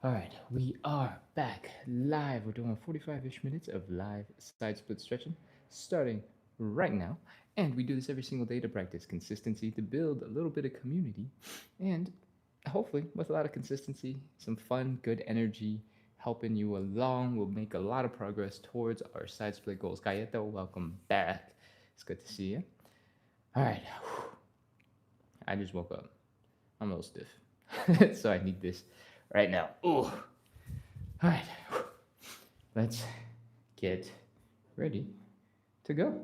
All right, we are back live. We're doing 45-ish minutes of live side split stretching starting right now. And we do this every single day to practice consistency, to build a little bit of community, and hopefully, with a lot of consistency, some fun, good energy helping you along, we'll make a lot of progress towards our side split goals. Gayeto, welcome back. It's good to see you. All right, I just woke up. I'm a little stiff, so I need this right now. Ooh. All right, let's get ready to go.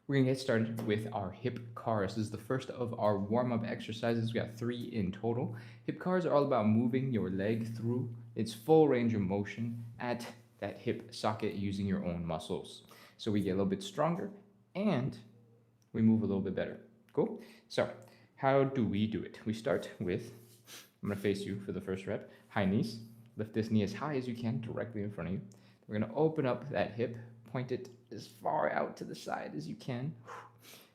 We're gonna get started with our hip cars. This is the first of our warm-up exercises. We got 3 in total. Hip cars are all about moving your leg through its full range of motion at that hip socket using your own muscles. So we get a little bit stronger and we move a little bit better. Cool? So how do we do it? We start with, I'm gonna face you for the first rep, high knees. Lift this knee as high as you can directly in front of you. We're gonna open up that hip, point it as far out to the side as you can.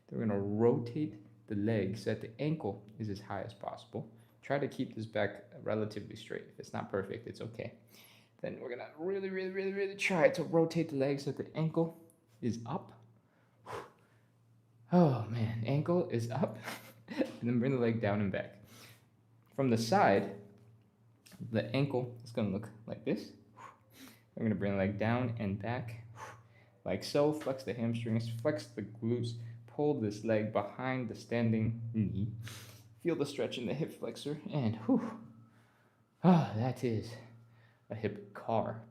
Then we're gonna rotate the leg so that the ankle is as high as possible. Try to keep this back relatively straight. If it's not perfect, it's okay. Then we're gonna really try to rotate the leg so that the ankle is up. Oh man, ankle is up. And then bring the leg down and back. From the side, the ankle is gonna look like this. We're gonna bring the leg down and back, like so. Flex the hamstrings, flex the glutes, pull this leg behind the standing knee. Feel the stretch in the hip flexor, and whew. That is a hip car.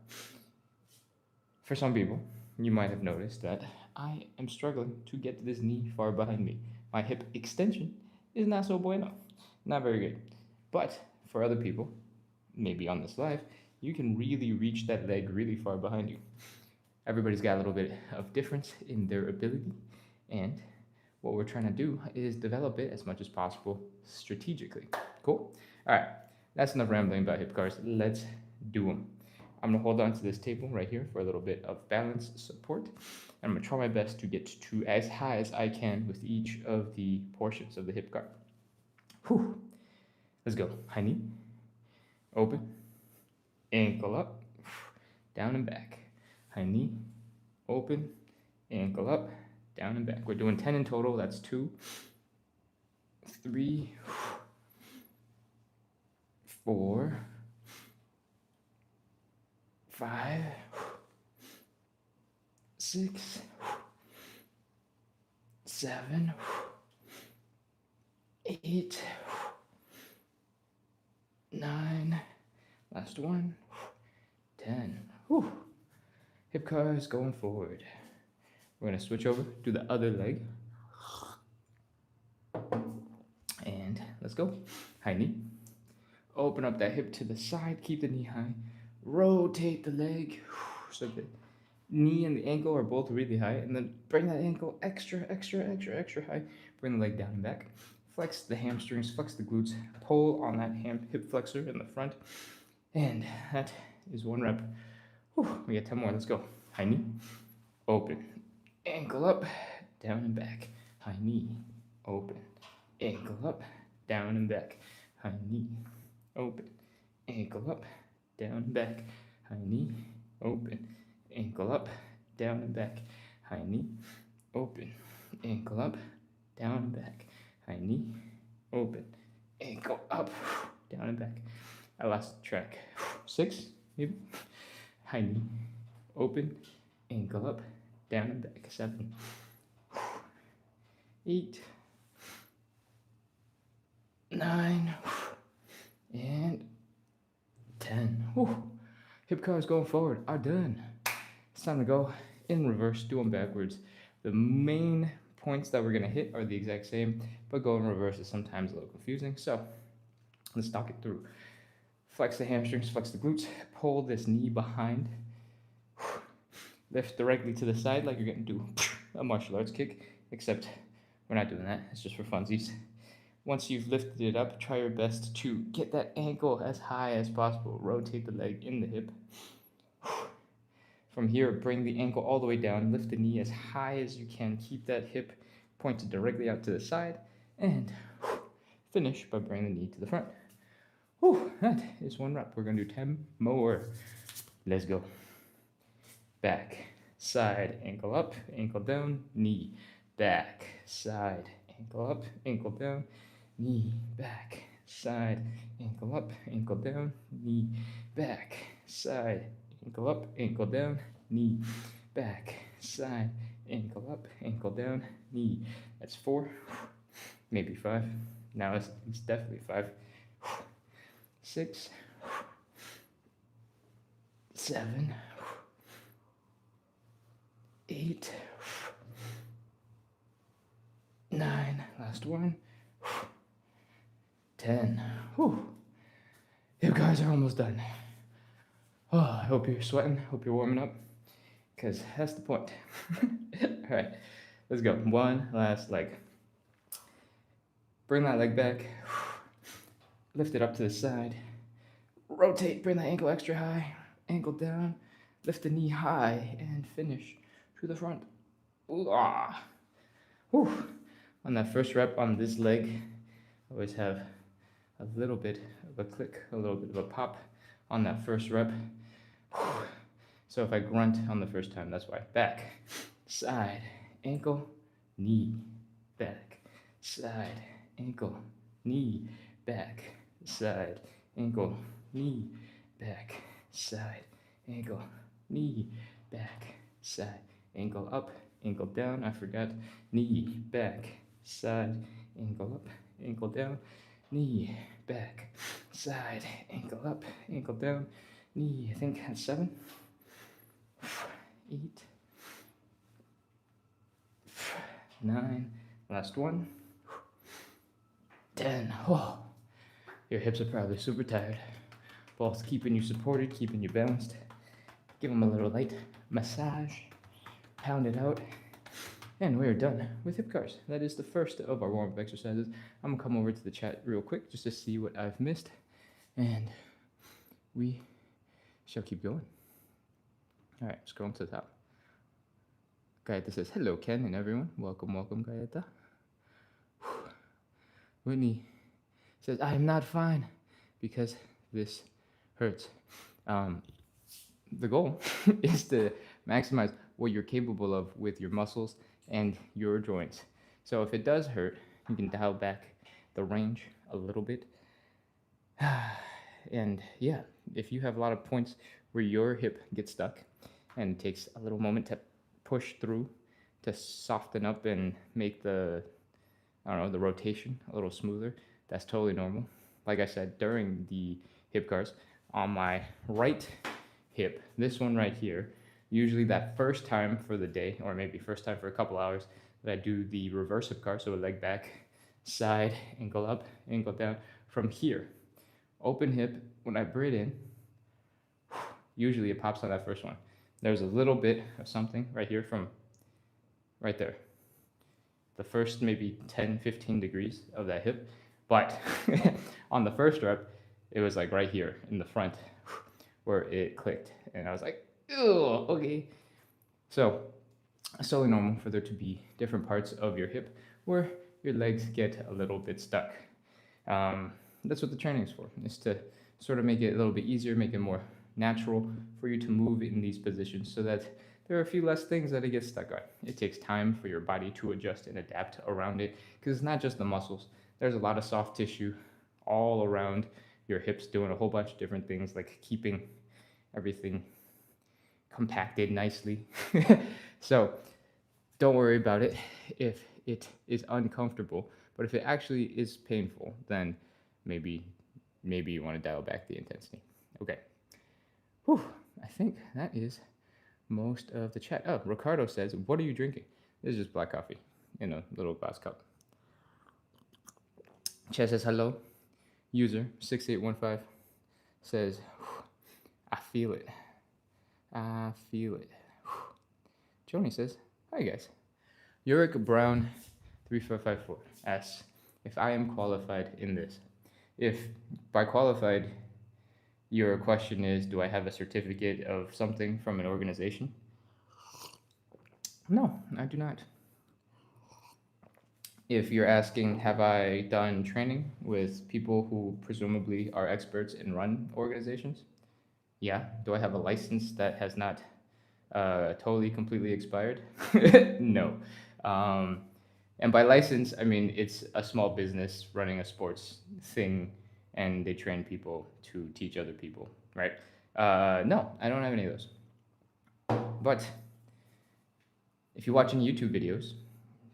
For some people, you might have noticed that I am struggling to get this knee far behind me. My hip extension is not so bueno, not very good. But for other people, maybe on this live, you can really reach that leg really far behind you. Everybody's got a little bit of difference in their ability, and what we're trying to do is develop it as much as possible strategically. Cool? All right, that's enough rambling about hip cars. Let's do them. I'm gonna hold on to this table right here for a little bit of balance support. And I'm gonna try my best to get to as high as I can with each of the portions of the hip car. Whew. Let's go. High knee, open, ankle up, down and back. High knee, open, ankle up, down and back. We're doing 10 in total. That's 2, 3, 4, 5, 6, 7, 8, 9, last one, 10. Whew. Hip cars going forward. We're gonna switch over to the other leg. And let's go. High knee. Open up that hip to the side, keep the knee high. Rotate the leg so the knee and the ankle are both really high, and then bring that ankle extra high. Bring the leg down and back. Flex the hamstrings, flex the glutes, pull on that hip flexor in the front. And that is 1 rep. Whew, we get 10 more. Let's go. High knee, open, ankle up, down and back. High knee, open, ankle up, down and back. High knee, open, ankle up, down and back. High knee, open, ankle up, down and back. High knee, open, ankle up, down and back. High knee, open, ankle up, down and back. I lost track. 6, maybe. High knee, open, ankle up, down and back. 7, 8, 9, and 10. Whew. Hip cars going forward are done. It's time to go in reverse, do them backwards. The main points that we're gonna hit are the exact same, but go in reverse is sometimes a little confusing. So let's talk it through. Flex the hamstrings, flex the glutes, pull this knee behind. Lift directly to the side like you're gonna do a martial arts kick, except we're not doing that, it's just for funsies. Once you've lifted it up, try your best to get that ankle as high as possible. Rotate the leg in the hip. From here, bring the ankle all the way down, lift the knee as high as you can, keep that hip pointed directly out to the side, and Finish by bringing the knee to the front. Whew, that is 1 rep. We're going to do 10 more. Let's go. Back, side, ankle up, ankle down, knee, back, side, ankle up, ankle down, knee, back, side, ankle up, ankle down, knee, back, side, ankle up, ankle down, knee, back, side, ankle up, ankle down, knee. That's 4, maybe 5. Now it's definitely 5. 6, 7, 8, 9, last one, 10. Whew. You guys are almost done. Oh, I hope you're sweating, hope you're warming up, because that's the point. All right, let's go. One last leg. Bring that leg back, lift it up to the side, rotate, bring that ankle extra high, ankle down, lift the knee high, and finish to the front. Ooh, ah. Whew. On that first rep on this leg, I always have a little bit of a click, a little bit of a pop on that first rep. Whew. So if I grunt on the first time, that's why. Back, side, ankle, knee, back, side, ankle, knee, back, side, ankle, knee, back, side, ankle, knee, back, side, ankle up, ankle down. I forgot. Knee, back, side, ankle up, ankle down, knee, back, side, ankle up, ankle down, knee. I think that's 7, 8, 9, last one, 10. Oh, your hips are probably super tired. Ball's keeping you supported, keeping you balanced. Give them a little light massage, pound it out, and we're done with hip cars. That is the first of our warm-up exercises. I'm gonna come over to the chat real quick just to see what I've missed, and we shall keep going. All right, scrolling to the top. Gaeta says, hello, Ken and everyone. Welcome, welcome, Gaeta. Whitney says, I am not fine because this hurts. The goal is to maximize what you're capable of with your muscles and your joints. So if it does hurt, you can dial back the range a little bit. And yeah, if you have a lot of points where your hip gets stuck and it takes a little moment to push through to soften up and make the, I don't know, the rotation a little smoother, that's totally normal. Like I said, during the hip cars, on my right hip, this one right here, usually that first time for the day, or maybe first time for a couple hours, that I do the reverse hip car, so a leg back, side, ankle up, ankle down. From here, open hip, when I breathe in, usually it pops on that first one. There's a little bit of something right here from right there. The first maybe 10, 15 degrees of that hip. But on the first rep, it was like right here in the front where it clicked. And I was like, oh, okay. So it's totally normal for there to be different parts of your hip where your legs get a little bit stuck. That's what the training is for, is to sort of make it a little bit easier, make it more natural for you to move in these positions so that there are a few less things that it gets stuck on. It takes time for your body to adjust and adapt around it because it's not just the muscles. There's a lot of soft tissue all around your hips doing a whole bunch of different things, like keeping everything compacted nicely. So don't worry about it if it is uncomfortable, but if it actually is painful, then maybe you want to dial back the intensity. Okay. Whew, I think that is most of the chat. Oh, Ricardo says, what are you drinking? This is just black coffee in a little glass cup. Chat says, hello. User 6815 says, I feel it. I feel it. Joni says, hi guys. Yurik Brown 3454 asks if I am qualified in this. If by qualified, your question is, do I have a certificate of something from an organization? No, I do not. If you're asking, have I done training with people who presumably are experts in run organizations? Yeah. Do I have a license that has not totally completely expired? No. Um, and by license, I mean it's a small business running a sports thing, and they train people to teach other people, right? No, I don't have any of those. But if you're watching YouTube videos,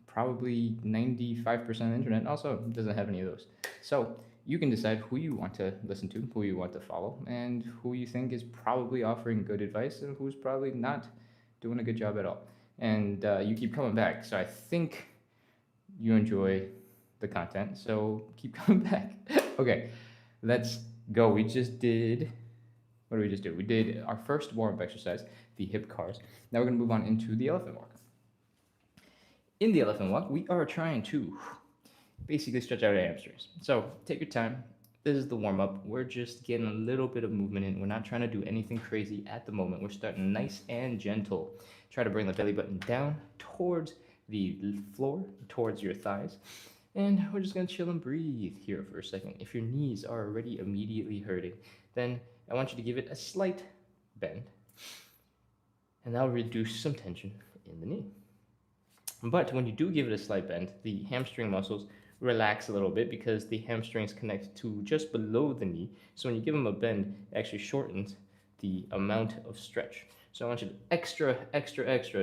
probably 95% of the internet also doesn't have any of those. So you can decide who you want to listen to, who you want to follow, and who you think is probably offering good advice and who's probably not doing a good job at all. And you keep coming back. So I think you enjoy the content. So keep coming back. Okay, let's go. We just did. What did we just do? We did our first warm up exercise, the hip cars. Now we're going to move on into the elephant walk. In the elephant walk, we are trying to basically stretch out our hamstrings. So take your time. This is the warm up. We're just getting a little bit of movement in. We're not trying to do anything crazy at the moment. We're starting nice and gentle. Try to bring the belly button down towards the floor, towards your thighs. And we're just gonna chill and breathe here for a second. If your knees are already immediately hurting, then I want you to give it a slight bend. And that'll reduce some tension in the knee. But when you do give it a slight bend, the hamstring muscles relax a little bit because the hamstrings connect to just below the knee. So when you give them a bend, it actually shortens the amount of stretch. So I want you to extra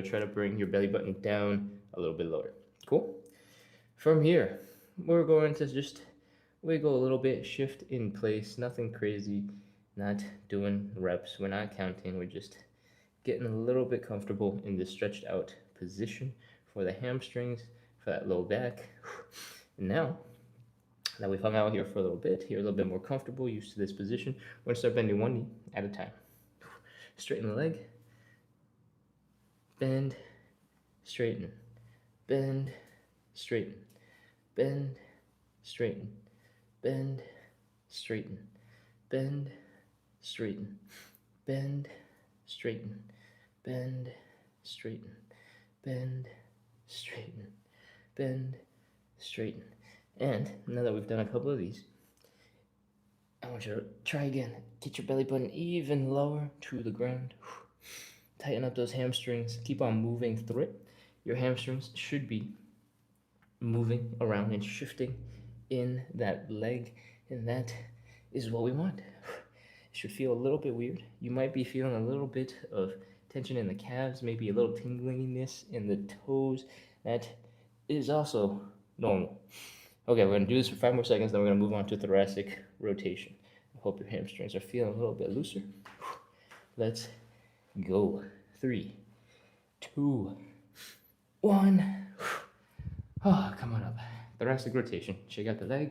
try to bring your belly button down a little bit lower. Cool? From here, we're going to just wiggle a little bit, shift in place, nothing crazy, not doing reps. We're not counting, we're just getting a little bit comfortable in this stretched out position for the hamstrings, for that low back. And now that we've hung out here for a little bit, you're a little bit more comfortable, used to this position, we're gonna start bending one knee at a time. Straighten the leg, bend, straighten, bend, straighten, bend, straighten, bend, straighten, bend, straighten, bend, straighten, bend, straighten, bend, straighten, bend, straighten. And now that we've done a couple of these, I want you to try again. Get your belly button even lower to the ground. Tighten up those hamstrings. Keep on moving through it. Your hamstrings should be moving around and shifting in that leg, and that is what we want. It should feel a little bit weird. You might be feeling a little bit of tension in the calves, maybe a little tingliness in the toes. That is also normal. Okay, we're gonna do this for 5 more seconds, then we're gonna move on to thoracic rotation. I hope your hamstrings are feeling a little bit looser. Let's go. 3, 2, 1. Oh, come on up. Thoracic rotation. Check out the leg.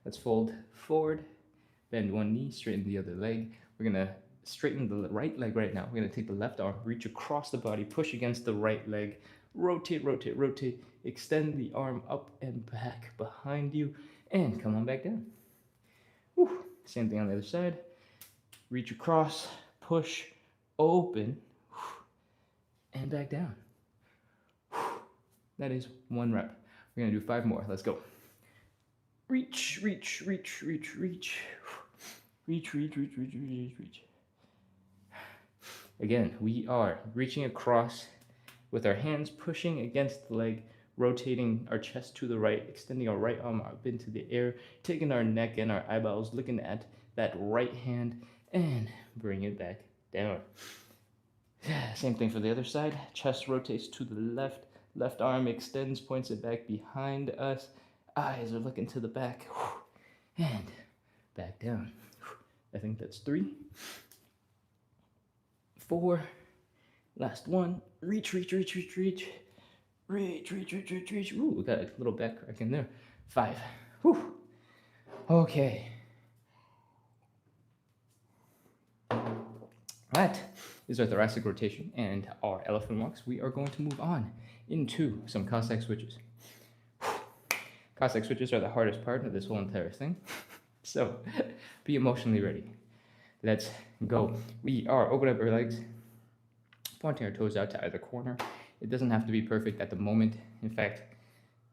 Let's fold forward, bend one knee, straighten the other leg. We're gonna straighten the right leg right now. We're gonna take the left arm, reach across the body, push against the right leg, rotate, rotate, rotate, extend the arm up and back behind you, and come on back down. Whew. Same thing on the other side. Reach across, push, open, and back down. That is 1 rep. We're gonna do 5 more. Let's go. Reach, reach, reach, reach, reach. Reach, reach, reach, reach, reach, reach. Again, we are reaching across with our hands, pushing against the leg, rotating our chest to the right, extending our right arm up into the air, taking our neck and our eyeballs, looking at that right hand, and bring it back down. Same thing for the other side. Chest rotates to the left, left arm extends, points it back behind us. Eyes are looking to the back, and back down. I think that's 3, 4, last one. Reach, reach, reach, reach, reach. Reach, reach, reach, reach, reach. Ooh, we got a little back crack in there. 5. Whew. Okay. That is our thoracic rotation and our elephant walks. We are going to move on into some Cossack switches. Cossack switches are the hardest part of this whole entire thing. So be emotionally ready. Let's go. We are open up our legs, pointing our toes out to either corner. It doesn't have to be perfect at the moment. In fact,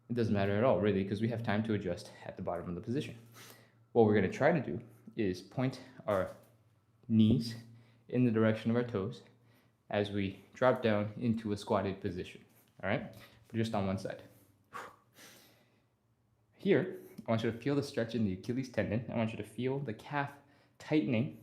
it doesn't matter at all, really, because we have time to adjust at the bottom of the position. What we're going to try to do is point our knees in the direction of our toes as we drop down into a squatted position, all right? But just on one side. Here, I want you to feel the stretch in the Achilles tendon. I want you to feel the calf tightening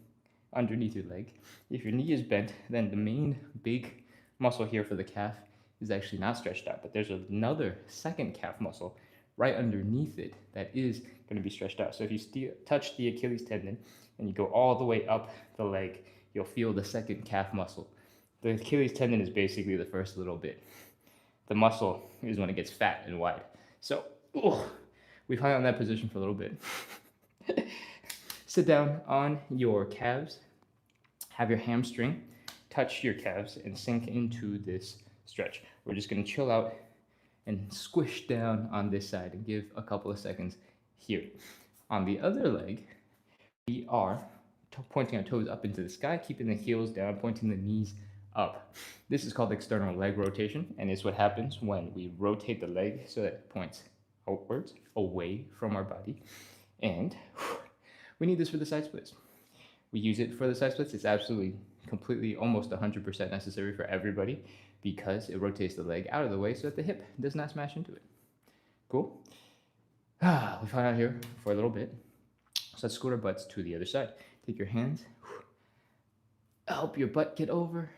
underneath your leg. If your knee is bent, then the main big muscle here for the calf is actually not stretched out, but there's another second calf muscle right underneath it that is going to be stretched out. So if you touch the Achilles tendon and you go all the way up the leg, you'll feel the second calf muscle. The Achilles tendon is basically the first little bit. The muscle is when it gets fat and wide. So we've hung on that position for a little bit. Sit down on your calves. Have your hamstring touch your calves and sink into this stretch. We're just going to chill out and squish down on this side and give a couple of seconds here. On the other leg, we are pointing our toes up into the sky, keeping the heels down, pointing the knees up. This is called external leg rotation, and it's what happens when we rotate the leg so that it points outwards, away from our body. And we need this for the side splits. We use it for the side splits. It's absolutely, completely, almost 100% necessary for everybody because it rotates the leg out of the way so that the hip does not smash into it. Cool? We've hung out here for a little bit. So let's scoot our butts to the other side. Take your hands, help your butt get over,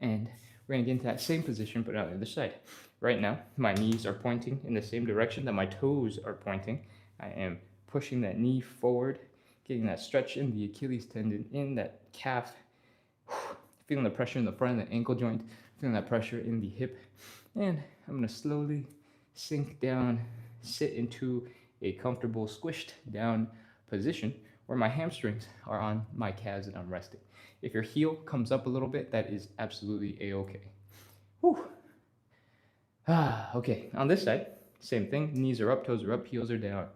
and we're gonna get into that same position but on the other side. Right now, my knees are pointing in the same direction that my toes are pointing. I am pushing that knee forward, getting that stretch in the Achilles tendon, in that calf, feeling the pressure in the front of the ankle joint, feeling that pressure in the hip, and I'm gonna slowly sink down, sit into a comfortable squished down position where my hamstrings are on my calves and I'm resting. If your heel comes up a little bit, that is absolutely a-okay. Okay, on this side, same thing. Knees are up, toes are up, heels are down.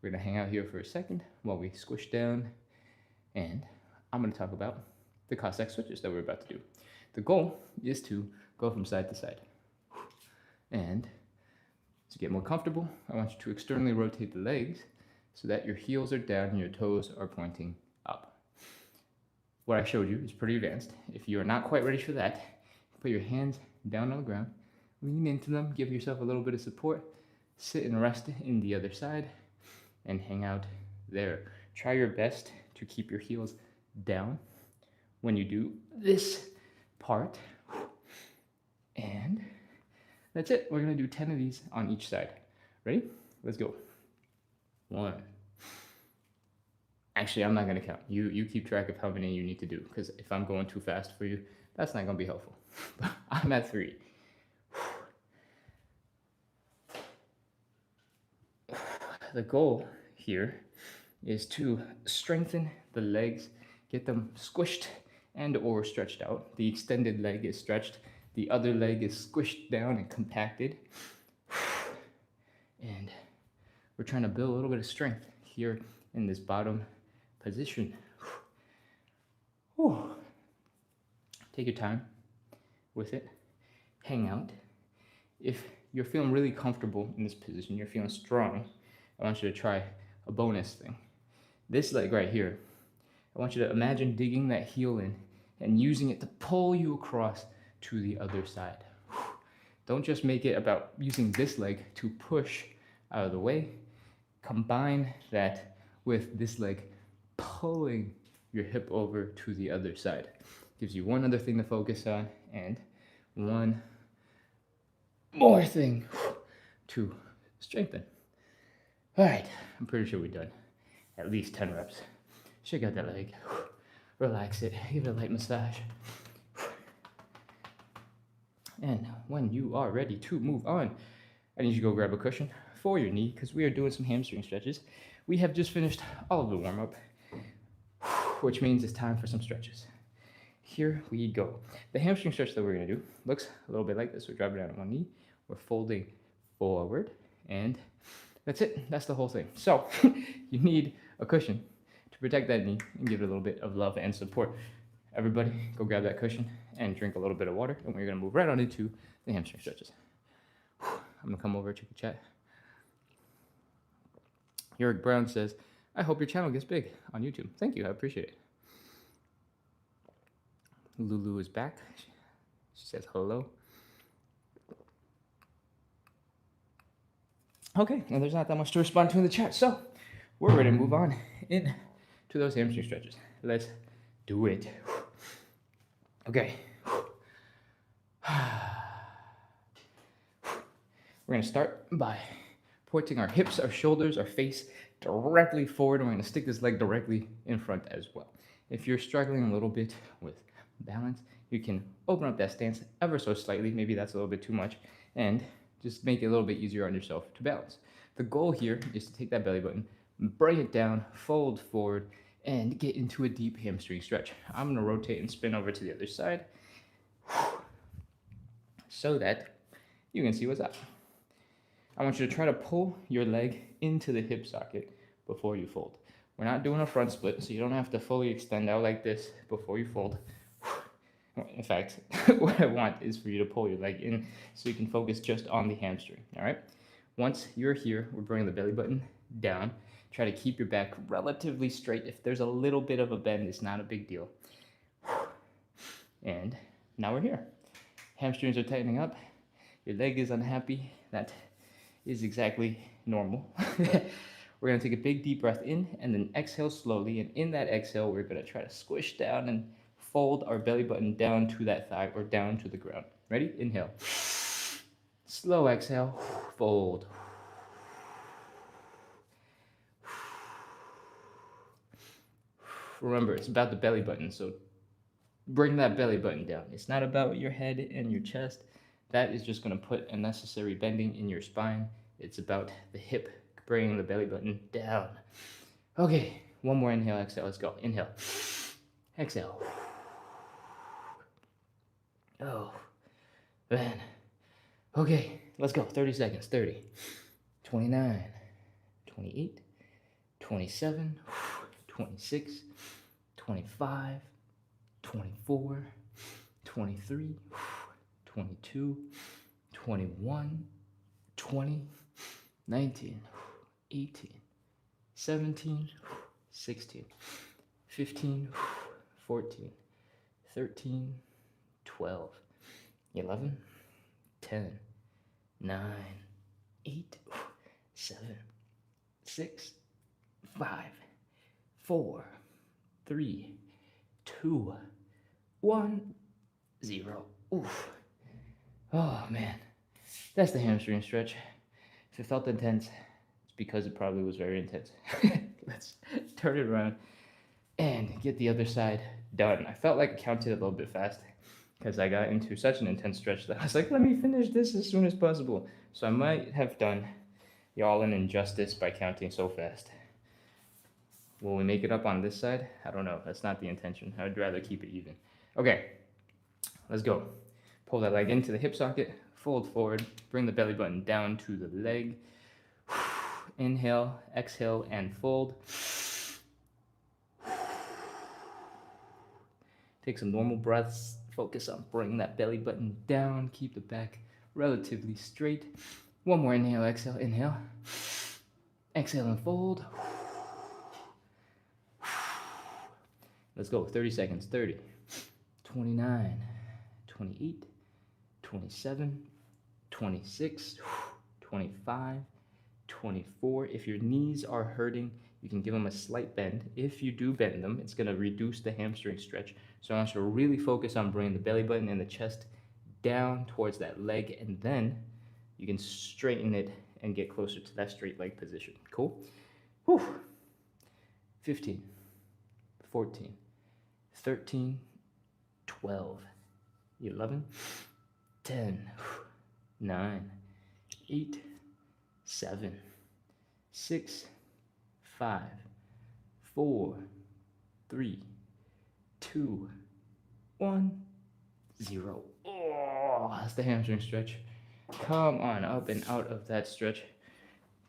We're gonna hang out here for a second while we squish down, and I'm gonna talk about the Cossack switches that we're about to do. The goal is to go from side to side. And to get more comfortable, I want you to externally rotate the legs so that your heels are down and your toes are pointing up. What I showed you is pretty advanced. If you are not quite ready for that, put your hands down on the ground, lean into them, give yourself a little bit of support, sit and rest in the other side, and hang out there. Try your best to keep your heels down when you do this part. And that's it. We're gonna do 10 of these on each side. Ready? Let's go. 1. Actually, I'm not gonna count. You keep track of how many you need to do, because if I'm going too fast for you, that's not gonna be helpful. But I'm at 3. The goal here is to strengthen the legs, get them squished and or stretched out. The extended leg is stretched, the other leg is squished down and compacted. And we're trying to build a little bit of strength here in this bottom position. Take your time with it. Hang out. If you're feeling really comfortable in this position, you're feeling strong, I want you to try a bonus thing. This leg right here, I want you to imagine digging that heel in and using it to pull you across to the other side. Don't just make it about using this leg to push out of the way. Combine that with this leg pulling your hip over to the other side. Gives you one other thing to focus on and one more thing to strengthen. All right, I'm pretty sure we're done. At least 10 reps. Shake out that leg. Relax it. Give it a light massage. And when you are ready to move on, I need you to go grab a cushion for your knee because we are doing some hamstring stretches. We have just finished all of the warm-up, which means it's time for some stretches. Here we go. The hamstring stretch that we're going to do looks a little bit like this. We're dropping down on one knee. We're folding forward, and that's it. That's the whole thing. So you need a cushion to protect that knee and give it a little bit of love and support. Everybody, go grab that cushion and drink a little bit of water, and we're gonna move right on into the hamstring stretches. I'm gonna come over, check the chat. Eric Brown says, I hope your channel gets big on YouTube. Thank you, I appreciate it. Lulu is back. She says hello. Okay, and there's not that much to respond to in the chat, so we're ready to move on in to those hamstring stretches. Let's do it. Okay. We're gonna start by pointing our hips, our shoulders, our face directly forward. And we're gonna stick this leg directly in front as well. If you're struggling a little bit with balance, you can open up that stance ever so slightly. Maybe that's a little bit too much, and just make it a little bit easier on yourself to balance. The goal here is to take that belly button, bring it down, fold forward, and get into a deep hamstring stretch. I'm gonna rotate and spin over to the other side so that you can see what's up. I want you to try to pull your leg into the hip socket before you fold. We're not doing a front split, so you don't have to fully extend out like this before you fold. In fact, what I want is for you to pull your leg in so you can focus just on the hamstring, all right? Once you're here, we're bringing the belly button down. Try to keep your back relatively straight. If there's a little bit of a bend, it's not a big deal. And now we're here. Hamstrings are tightening up. Your leg is unhappy. That is exactly normal. We're gonna take a big deep breath in and then exhale slowly. And in that exhale, we're gonna try to squish down and fold our belly button down to that thigh or down to the ground. Ready? Inhale. Slow exhale, fold. Remember, it's about the belly button, so bring that belly button down. It's not about your head and your chest. That is just going to put unnecessary bending in your spine. It's about the hip, bringing the belly button down. Okay, one more inhale, exhale, let's go. Inhale, exhale. Oh, man. Okay, let's go. 30 seconds. 30, 29, 28, 27, 26, 25, 24, 23, 22, 21, 20, 19, 18, 17, 16, 15, 14, 13, 12, 11, 10, 9, 8, 7, 6, 5, 4, 3, 2, 1, 0. Oof. Oh man, that's the hamstring stretch. If it felt intense, it's because it probably was very intense. Let's turn it around and get the other side done. I felt like I counted a little bit fast because I got into such an intense stretch that I was like, let me finish this as soon as possible. So I might have done y'all an injustice by counting so fast. Will we make it up on this side? I don't know. That's not the intention. I would rather keep it even. Okay, let's go. Pull that leg into the hip socket, fold forward, bring the belly button down to the leg. Inhale, exhale, and fold. Take some normal breaths. Focus on bringing that belly button down. Keep the back relatively straight. One more inhale, exhale, inhale. Exhale and fold. Let's go, 30 seconds, 30, 29, 28, 27, 26, 25, 24. If your knees are hurting, you can give them a slight bend. If you do bend them, it's gonna reduce the hamstring stretch. So I want you to really focus on bringing the belly button and the chest down towards that leg, and then you can straighten it and get closer to that straight leg position. Cool? Whew. 15, 14, 13, 12, 11, 10, 9, 8, 7, 6, 5, 4, 3, 2, 1, 0. Oh, that's the hamstring stretch. Come on up and out of that stretch.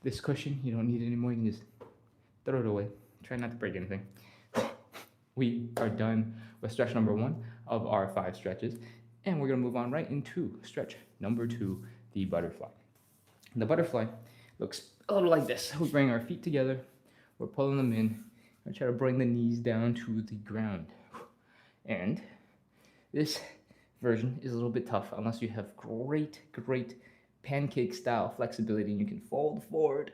This cushion, you don't need it anymore. You can just throw it away. Try not to break anything. We are done with stretch number 1 of our 5 stretches. And we're going to move on right into stretch number 2, the butterfly. The butterfly looks a little like this. We bring our feet together, we're pulling them in, and try to bring the knees down to the ground. And this version is a little bit tough unless you have great pancake style flexibility and you can fold forward.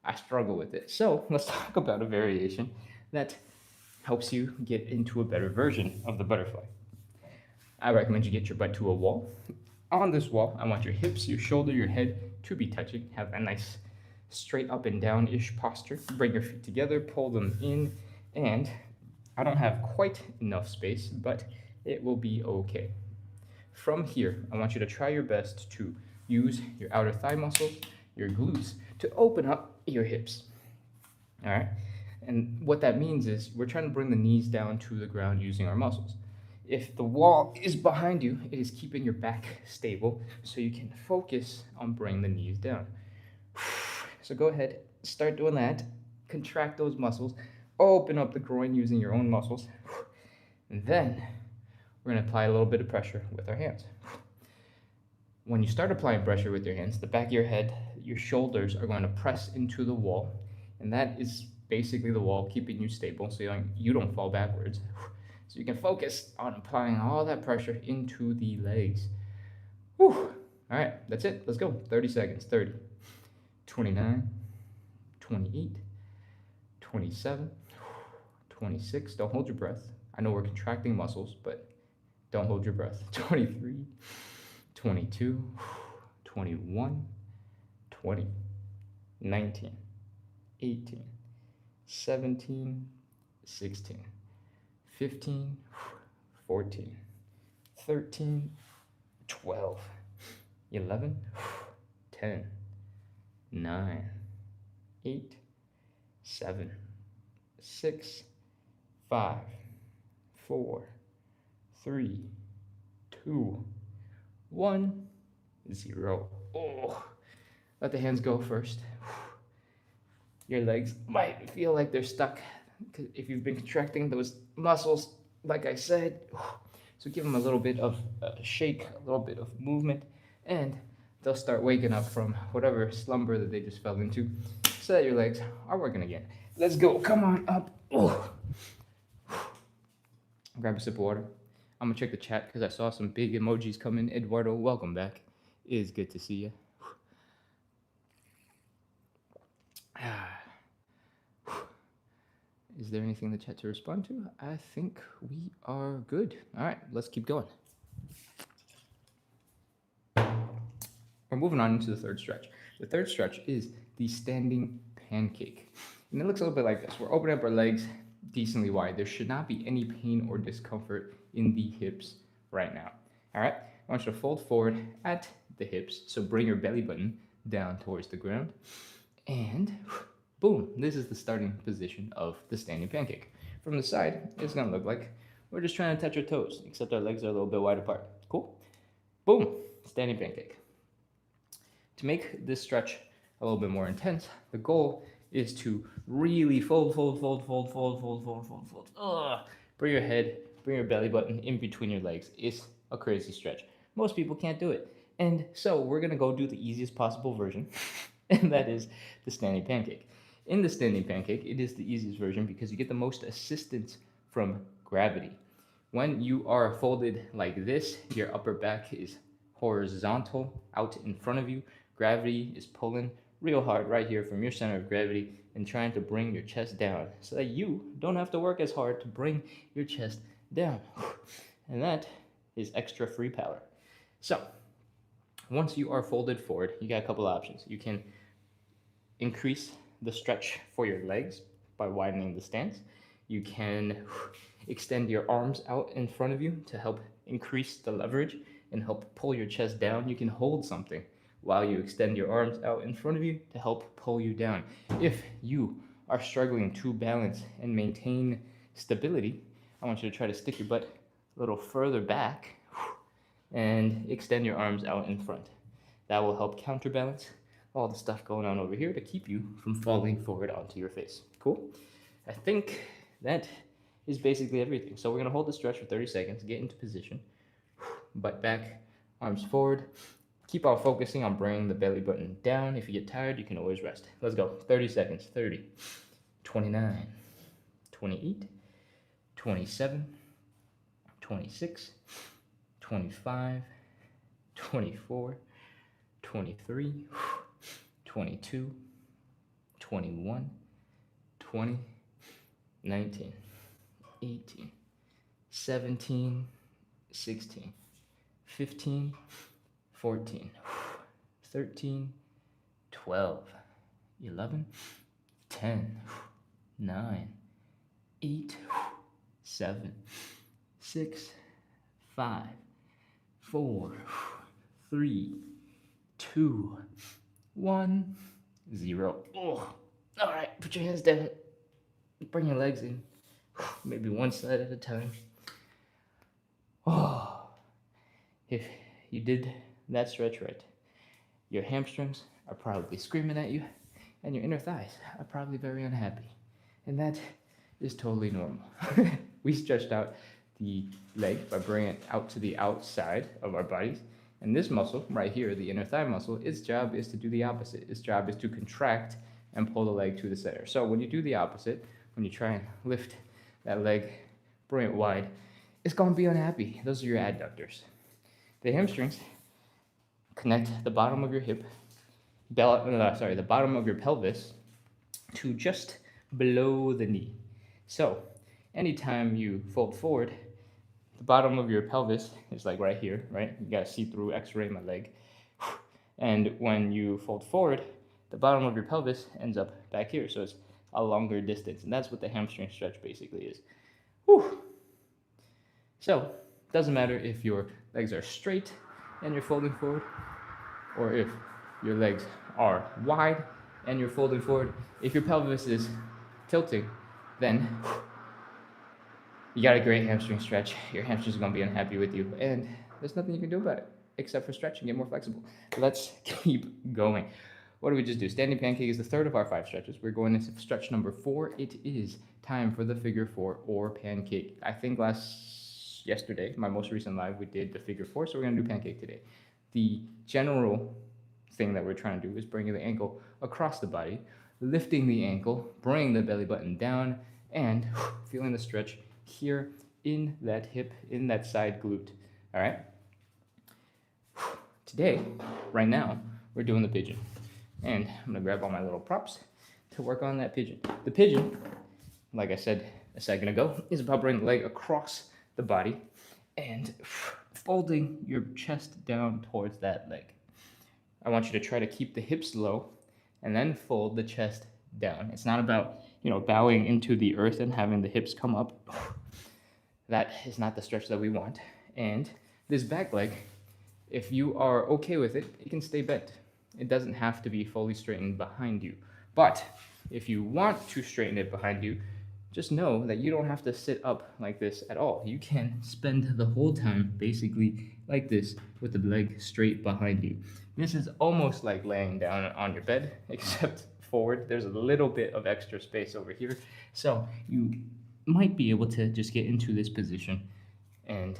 I struggle with it. So let's talk about a variation that helps you get into a better version of the butterfly. I recommend you get your butt to a wall. On this wall, I want your hips, your shoulder, your head to be touching. Have a nice straight up and down-ish posture. Bring your feet together, pull them in, and I don't have quite enough space, but it will be okay. From here, I want you to try your best to use your outer thigh muscles, your glutes, to open up your hips. All right? And what that means is we're trying to bring the knees down to the ground using our muscles. If the wall is behind you, it is keeping your back stable so you can focus on bringing the knees down. So go ahead, start doing that. Contract those muscles. Open up the groin using your own muscles. And then we're going to apply a little bit of pressure with our hands. When you start applying pressure with your hands, the back of your head, your shoulders are going to press into the wall. And that is basically the wall keeping you stable so you don't fall backwards. So you can focus on applying all that pressure into the legs. Whew. All right, that's it. Let's go. 30 seconds. 30, 29, 28, 27, 26. Don't hold your breath. I know we're contracting muscles, but don't hold your breath. 23, 22, 21, 20, 19, 18, 17, 16, 15, 14, 13, 12, 11, 10, 9, 8, 7, 6, 5, 4, 3, 2, 1, 0. Oh, let the hands go first. Your legs might feel like they're stuck if you've been contracting those muscles, like I said. So give them a little bit of a shake, a little bit of movement, and they'll start waking up from whatever slumber that they just fell into so that your legs are working again. Let's go. Come on up. Oh. Grab a sip of water. I'm going to check the chat because I saw some big emojis come in. Eduardo, welcome back. It is good to see you. Is there anything in the chat to respond to? I think we are good. All right, let's keep going. We're moving on into the third stretch. The third stretch is the standing pancake. And it looks a little bit like this. We're opening up our legs decently wide. There should not be any pain or discomfort in the hips right now. All right, I want you to fold forward at the hips. So bring your belly button down towards the ground. And boom, this is the starting position of the standing pancake. From the side, it's gonna look like we're just trying to touch our toes, except our legs are a little bit wide apart. Cool? Boom, standing pancake. To make this stretch a little bit more intense, the goal is to really fold. Bring your head, bring your belly button in between your legs. It's a crazy stretch. Most people can't do it. And so we're gonna go do the easiest possible version, and that is the standing pancake. In the standing pancake, it is the easiest version because you get the most assistance from gravity. When you are folded like this, your upper back is horizontal out in front of you. Gravity is pulling real hard right here from your center of gravity and trying to bring your chest down so that you don't have to work as hard to bring your chest down. And that is extra free power. So once you are folded forward, you got a couple options. You can increase the stretch for your legs by widening the stance. You can extend your arms out in front of you to help increase the leverage and help pull your chest down. You can hold something while you extend your arms out in front of you to help pull you down. If you are struggling to balance and maintain stability, I want you to try to stick your butt a little further back and extend your arms out in front. That will help counterbalance all the stuff going on over here to keep you from falling forward onto your face. Cool? I think that is basically everything. So we're gonna hold the stretch for 30 seconds, get into position, butt back, arms forward. Keep on focusing on bringing the belly button down. If you get tired, you can always rest. Let's go. 30 seconds. 30, 29, 28, 27, 26, 25, 24, 23, 22, 21, 20, 19, 18, 17, 16, 15, 14, 13, 12, 11, 10, 9, 8, 7, 6, 5, 4, 3, 2, 1, 0. Oh, all right, put your hands down. Bring your legs in, maybe one side at a time. Oh, if you did that stretch right, your hamstrings are probably screaming at you, and your inner thighs are probably very unhappy. And that is totally normal. We stretched out the leg by bringing it out to the outside of our bodies. And this muscle right here, the inner thigh muscle, its job is to do the opposite. Its job is to contract and pull the leg to the center. So when you do the opposite, when you try and lift that leg, bring it wide, it's gonna be unhappy. Those are your adductors. The hamstrings connect the bottom of your hip, the bottom of your pelvis to just below the knee. So anytime you fold forward, the bottom of your pelvis is like right here, right? You gotta see through x-ray my leg. And when you fold forward, the bottom of your pelvis ends up back here. So it's a longer distance. And that's what the hamstring stretch basically is. Whew. So it doesn't matter if your legs are straight and you're folding forward, or if your legs are wide and you're folding forward. If your pelvis is tilting, then you got a great hamstring stretch. Your hamstrings are gonna be unhappy with you, and there's nothing you can do about it except for stretch and get more flexible. Let's keep going. What do we just do? Standing pancake is the third of our 5 stretches. We're going into stretch number 4. It is time for the figure 4 or pancake. I think yesterday, my most recent live, we did the figure 4, so we're gonna do pancake today. The general thing that we're trying to do is bringing the ankle across the body, lifting the ankle, bringing the belly button down, and feeling the stretch here in that hip, in that side glute. All right? Today, right now, we're doing the pigeon. And I'm gonna grab all my little props to work on that pigeon. The pigeon, like I said a second ago, is about bringing the leg across the body and folding your chest down towards that leg. I want you to try to keep the hips low and then fold the chest down. It's not about, bowing into the earth and having the hips come up. That is not the stretch that we want. And this back leg, if you are okay with it, it can stay bent. It doesn't have to be fully straightened behind you. But if you want to straighten it behind you, just know that you don't have to sit up like this at all. You can spend the whole time basically like this with the leg straight behind you. This is almost like laying down on your bed, except forward. There's a little bit of extra space over here. So you might be able to just get into this position and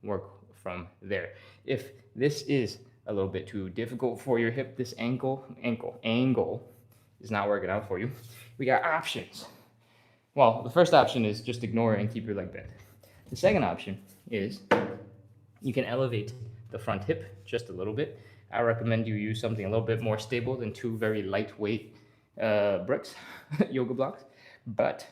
work from there. If this is a little bit too difficult for your hip, this angle is not working out for you, we got options. Well, the first option is just ignore it and keep your leg bent. The second option is you can elevate the front hip just a little bit. I recommend you use something a little bit more stable than 2 very lightweight bricks, yoga blocks. But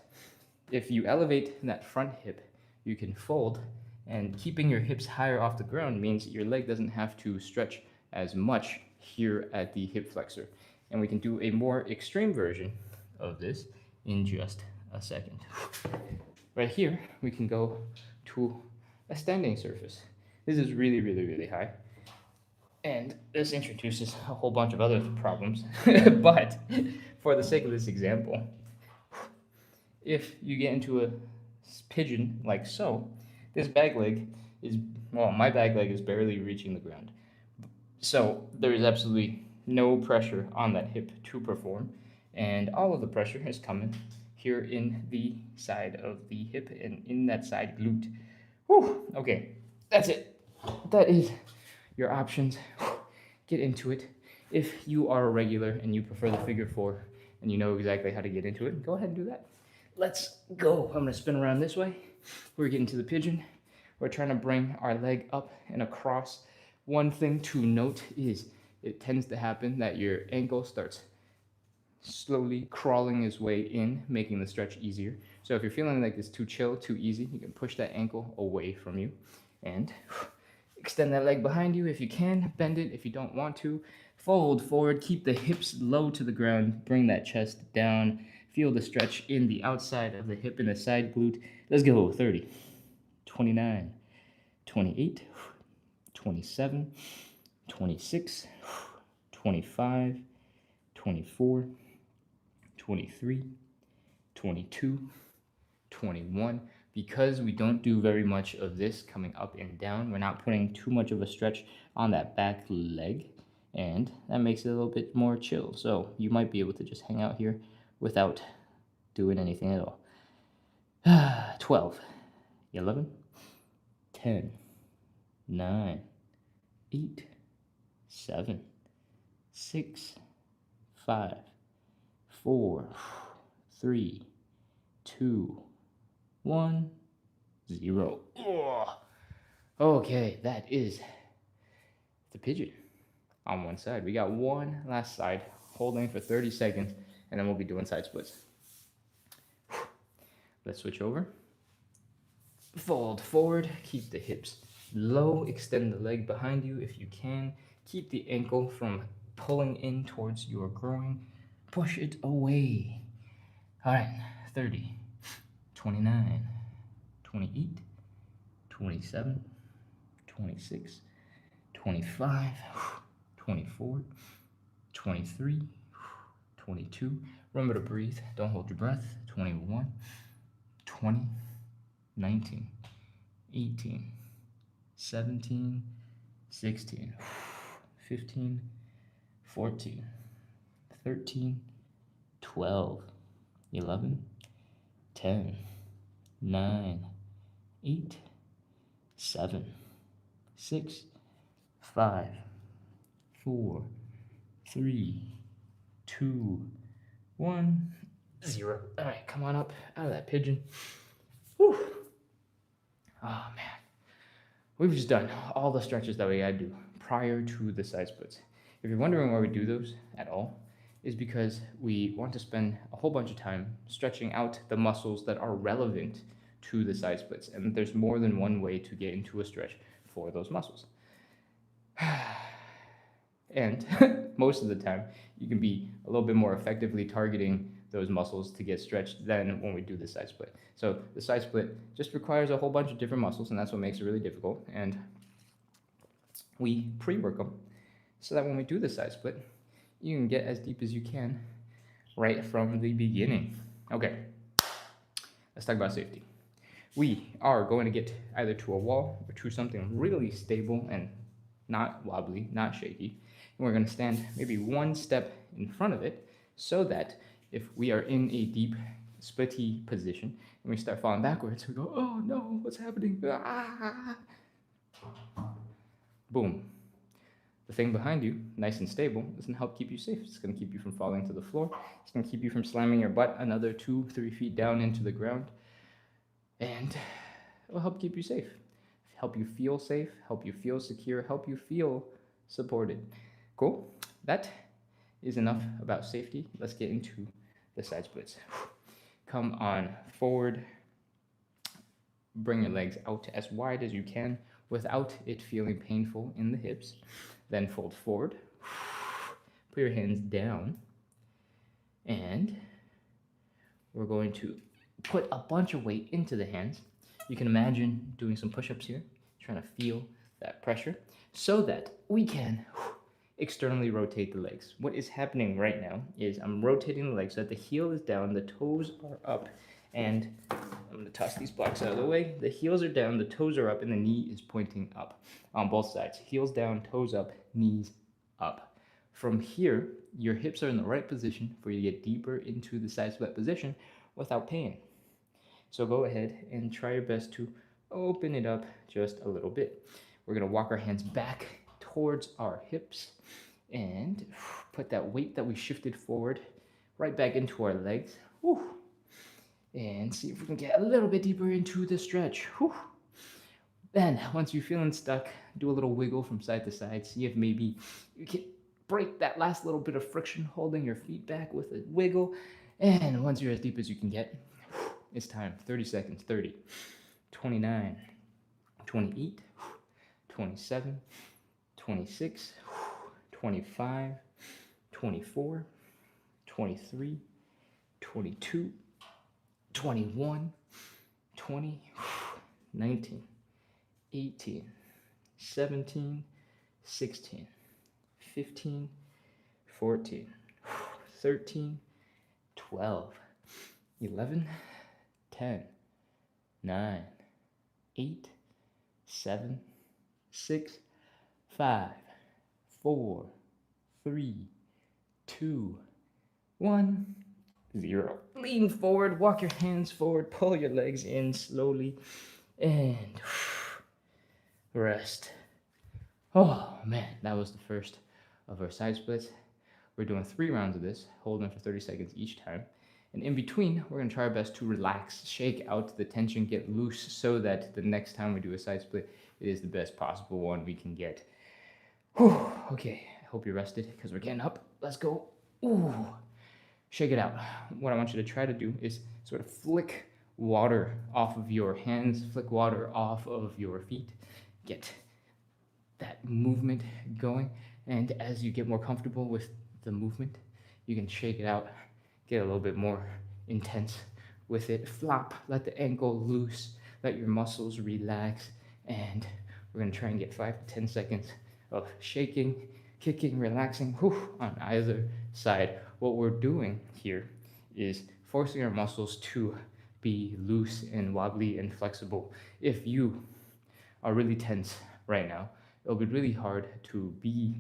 if you elevate that front hip, you can fold, and keeping your hips higher off the ground means your leg doesn't have to stretch as much here at the hip flexor. And we can do a more extreme version of this in just a second. Right here, we can go to a standing surface. This is really, really, really high. And this introduces a whole bunch of other problems. But for the sake of this example, if you get into a pigeon like so, this back leg my back leg is barely reaching the ground. So there is absolutely no pressure on that hip to perform. And all of the pressure is coming here in the side of the hip and in that side glute. Whew, okay, that's it. That is your options. Get into it. If you are a regular and you prefer the figure four and you know exactly how to get into it, go ahead and do that. Let's go. I'm gonna spin around this way. We're getting to the pigeon. We're trying to bring our leg up and across. One thing to note is it tends to happen that your ankle starts slowly crawling his way in, making the stretch easier. So if you're feeling like it's too chill, too easy, you can push that ankle away from you and extend that leg behind you if you can. Bend it if you don't want to. Fold forward, keep the hips low to the ground, bring that chest down. Feel the stretch in the outside of the hip and the side glute. Let's go. 30, 29, 28, 27, 26, 25, 24, 23, 22, 21. Because we don't do very much of this coming up and down, we're not putting too much of a stretch on that back leg, and that makes it a little bit more chill. So you might be able to just hang out here without doing anything at all. 12, 11, 10, 9, 8, 7, 6, 5, 4, 3, 2, 1, 0. Okay, that is the pigeon on one side. We got one last side, holding for 30 seconds, and then we'll be doing side splits. Let's switch over. Fold forward, keep the hips low, extend the leg behind you if you can. Keep the ankle from pulling in towards your groin. Push it away. All right, 30, 29, 28, 27, 26, 25, 24, 23, 22. Remember to breathe. Don't hold your breath. 21, 20, 19, 18, 17, 16, 15, 14, 13, 12, 11, 10, 9, 8, 7, 6, 5, 4, 3, 2, 1, 0. All right, come on up out of that pigeon. Whew. Oh, man. We've just done all the stretches that we had to do prior to the side splits. If you're wondering why we do those at all, is because we want to spend a whole bunch of time stretching out the muscles that are relevant to the side splits. And there's more than one way to get into a stretch for those muscles. And most of the time, you can be a little bit more effectively targeting those muscles to get stretched than when we do the side split. So the side split just requires a whole bunch of different muscles, and that's what makes it really difficult. And we pre-work them so that when we do the side split, you can get as deep as you can right from the beginning. Okay, let's talk about safety. We are going to get either to a wall or to something really stable and not wobbly, not shaky. And we're going to stand maybe one step in front of it so that if we are in a deep splitty position and we start falling backwards, we go, oh no, what's happening? Ah. Boom. The thing behind you, nice and stable, is going to help keep you safe. It's going to keep you from falling to the floor. It's going to keep you from slamming your butt another 2-3 feet down into the ground. And it will help keep you safe. Help you feel safe, help you feel secure, help you feel supported. Cool? That is enough about safety. Let's get into the side splits. Come on forward. Bring your legs out as wide as you can without it feeling painful in the hips. Then fold forward. Put your hands down. And we're going to put a bunch of weight into the hands. You can imagine doing some push-ups here, trying to feel that pressure so that we can externally rotate the legs. What is happening right now is I'm rotating the legs so that the heel is down, the toes are up, and I'm going to toss these blocks out of the way. The heels are down, the toes are up, and the knee is pointing up on both sides. Heels down, toes up, knees up. From here, your hips are in the right position for you to get deeper into the side split position without pain. So go ahead and try your best to open it up just a little bit. We're gonna walk our hands back towards our hips and put that weight that we shifted forward right back into our legs. Whew. And see if we can get a little bit deeper into the stretch. Whew. Then, once you're feeling stuck, do a little wiggle from side to side. See if maybe you can break that last little bit of friction holding your feet back with a wiggle. And once you're as deep as you can get, it's time. 30 seconds. 30, 29, 28, 27, 26, 25, 24, 23, 22, 21, 20, 19, 18, 17, 16, 15, 14, 13, 12, 11, 10, 9, 8, 7, 6, 5, 4, 3, 2, 1, 0. Lean forward, walk your hands forward, pull your legs in slowly, and rest. Oh man, that was the first of our side splits. We're doing 3 rounds of this, holding for 30 seconds each time. And in between, we're gonna try our best to relax, shake out the tension, get loose so that the next time we do a side split, it is the best possible one we can get. Whew. Okay, I hope you're rested because we're getting up. Let's go. Ooh. Shake it out. What I want you to try to do is sort of flick water off of your hands, flick water off of your feet, get that movement going. And as you get more comfortable with the movement, you can shake it out, get a little bit more intense with it. Flop, let the ankle loose, let your muscles relax, and we're gonna try and get 5 to 10 seconds of shaking, kicking, relaxing on either side. What we're doing here is forcing our muscles to be loose and wobbly and flexible. If you are really tense right now, it'll be really hard to be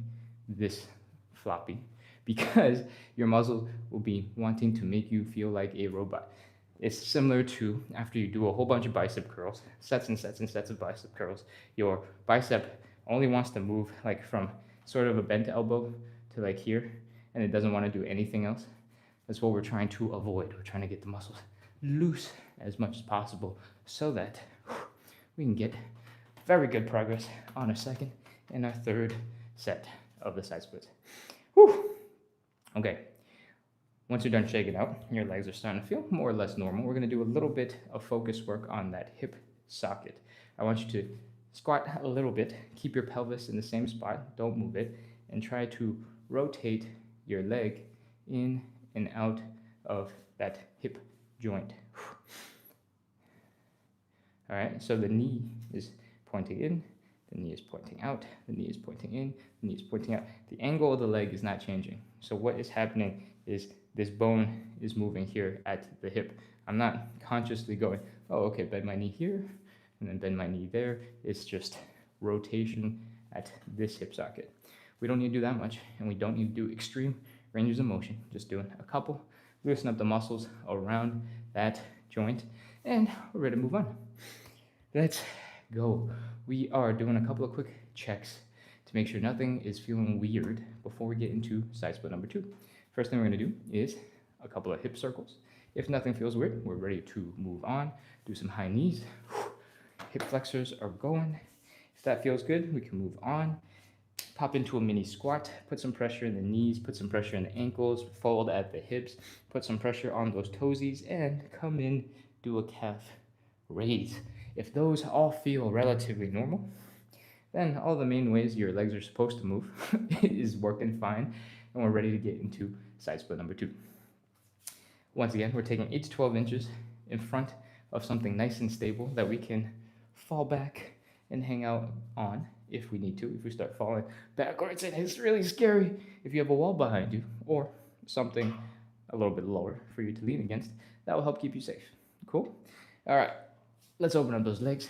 this floppy because your muscles will be wanting to make you feel like a robot. It's similar to after you do a whole bunch of bicep curls, sets and sets and sets of bicep curls, your bicep only wants to move like from sort of a bent elbow to like here, and it doesn't want to do anything else. That's what we're trying to avoid. We're trying to get the muscles loose as much as possible so that we can get very good progress on our second and our third set of the side splits. Whew. Okay, once you're done shaking out, your legs are starting to feel more or less normal. We're gonna do a little bit of focus work on that hip socket. I want you to squat a little bit, keep your pelvis in the same spot, don't move it, and try to rotate your leg in and out of that hip joint. All right, so the knee is pointing in, the knee is pointing out, the knee is pointing in, the knee is pointing out. The angle of the leg is not changing. So what is happening is this bone is moving here at the hip. I'm not consciously going, oh, okay, bend my knee here, and then bend my knee there. It's just rotation at this hip socket. We don't need to do that much, and we don't need to do extreme ranges of motion. Just doing a couple, loosen up the muscles around that joint, and we're ready to move on. Let's go. We are doing a couple of quick checks to make sure nothing is feeling weird before we get into side split number 2. First thing we're gonna do is a couple of hip circles. If nothing feels weird, we're ready to move on. Do some high knees. Hip flexors are going. If that feels good, we can move on. Pop into a mini squat, put some pressure in the knees, put some pressure in the ankles, fold at the hips, put some pressure on those toesies, and come in, do a calf raise. If those all feel relatively normal, then all the main ways your legs are supposed to move is working fine, and we're ready to get into side split number 2. Once again, we're taking 8 to 12 inches in front of something nice and stable that we can fall back and hang out on if we need to. If we start falling backwards, and it's really scary if you have a wall behind you or something a little bit lower for you to lean against, that will help keep you safe. Cool? All right, let's open up those legs.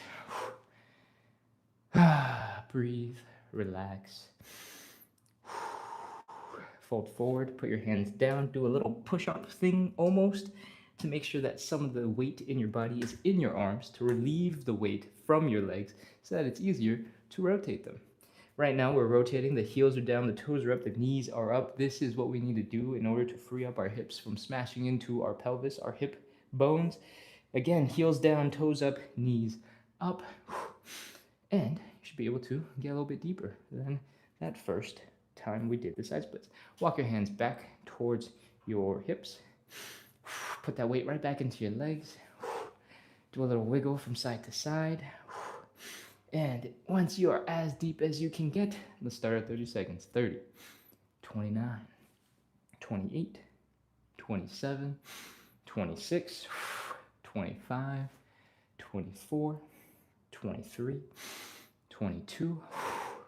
Breathe, relax. Fold forward, put your hands down, do a little push-up thing almost. to make sure that some of the weight in your body is in your arms to relieve the weight from your legs so that it's easier to rotate them. Right now we're rotating, the heels are down, the toes are up, the knees are up. This is what we need to do in order to free up our hips from smashing into our pelvis, our hip bones. Again, heels down, toes up, knees up. And you should be able to get a little bit deeper than that first time we did the side splits. Walk your hands back towards your hips. Put that weight right back into your legs. Do a little wiggle from side to side. And once you are as deep as you can get, let's start at 30 seconds. 30, 29, 28, 27, 26, 25, 24, 23, 22,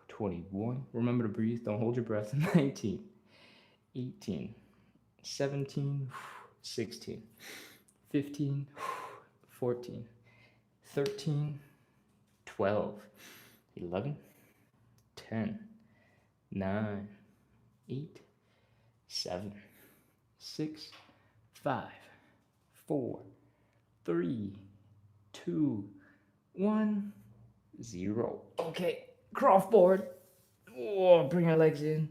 21. Remember to breathe, don't hold your breath. 19, 18, 17, 16, 15, 14, 13, 12, 11, 10, 9, 8, 7, 6, 5, 4, 3, 2, 1, 0. Okay, crawl forward. Oh, bring your legs in.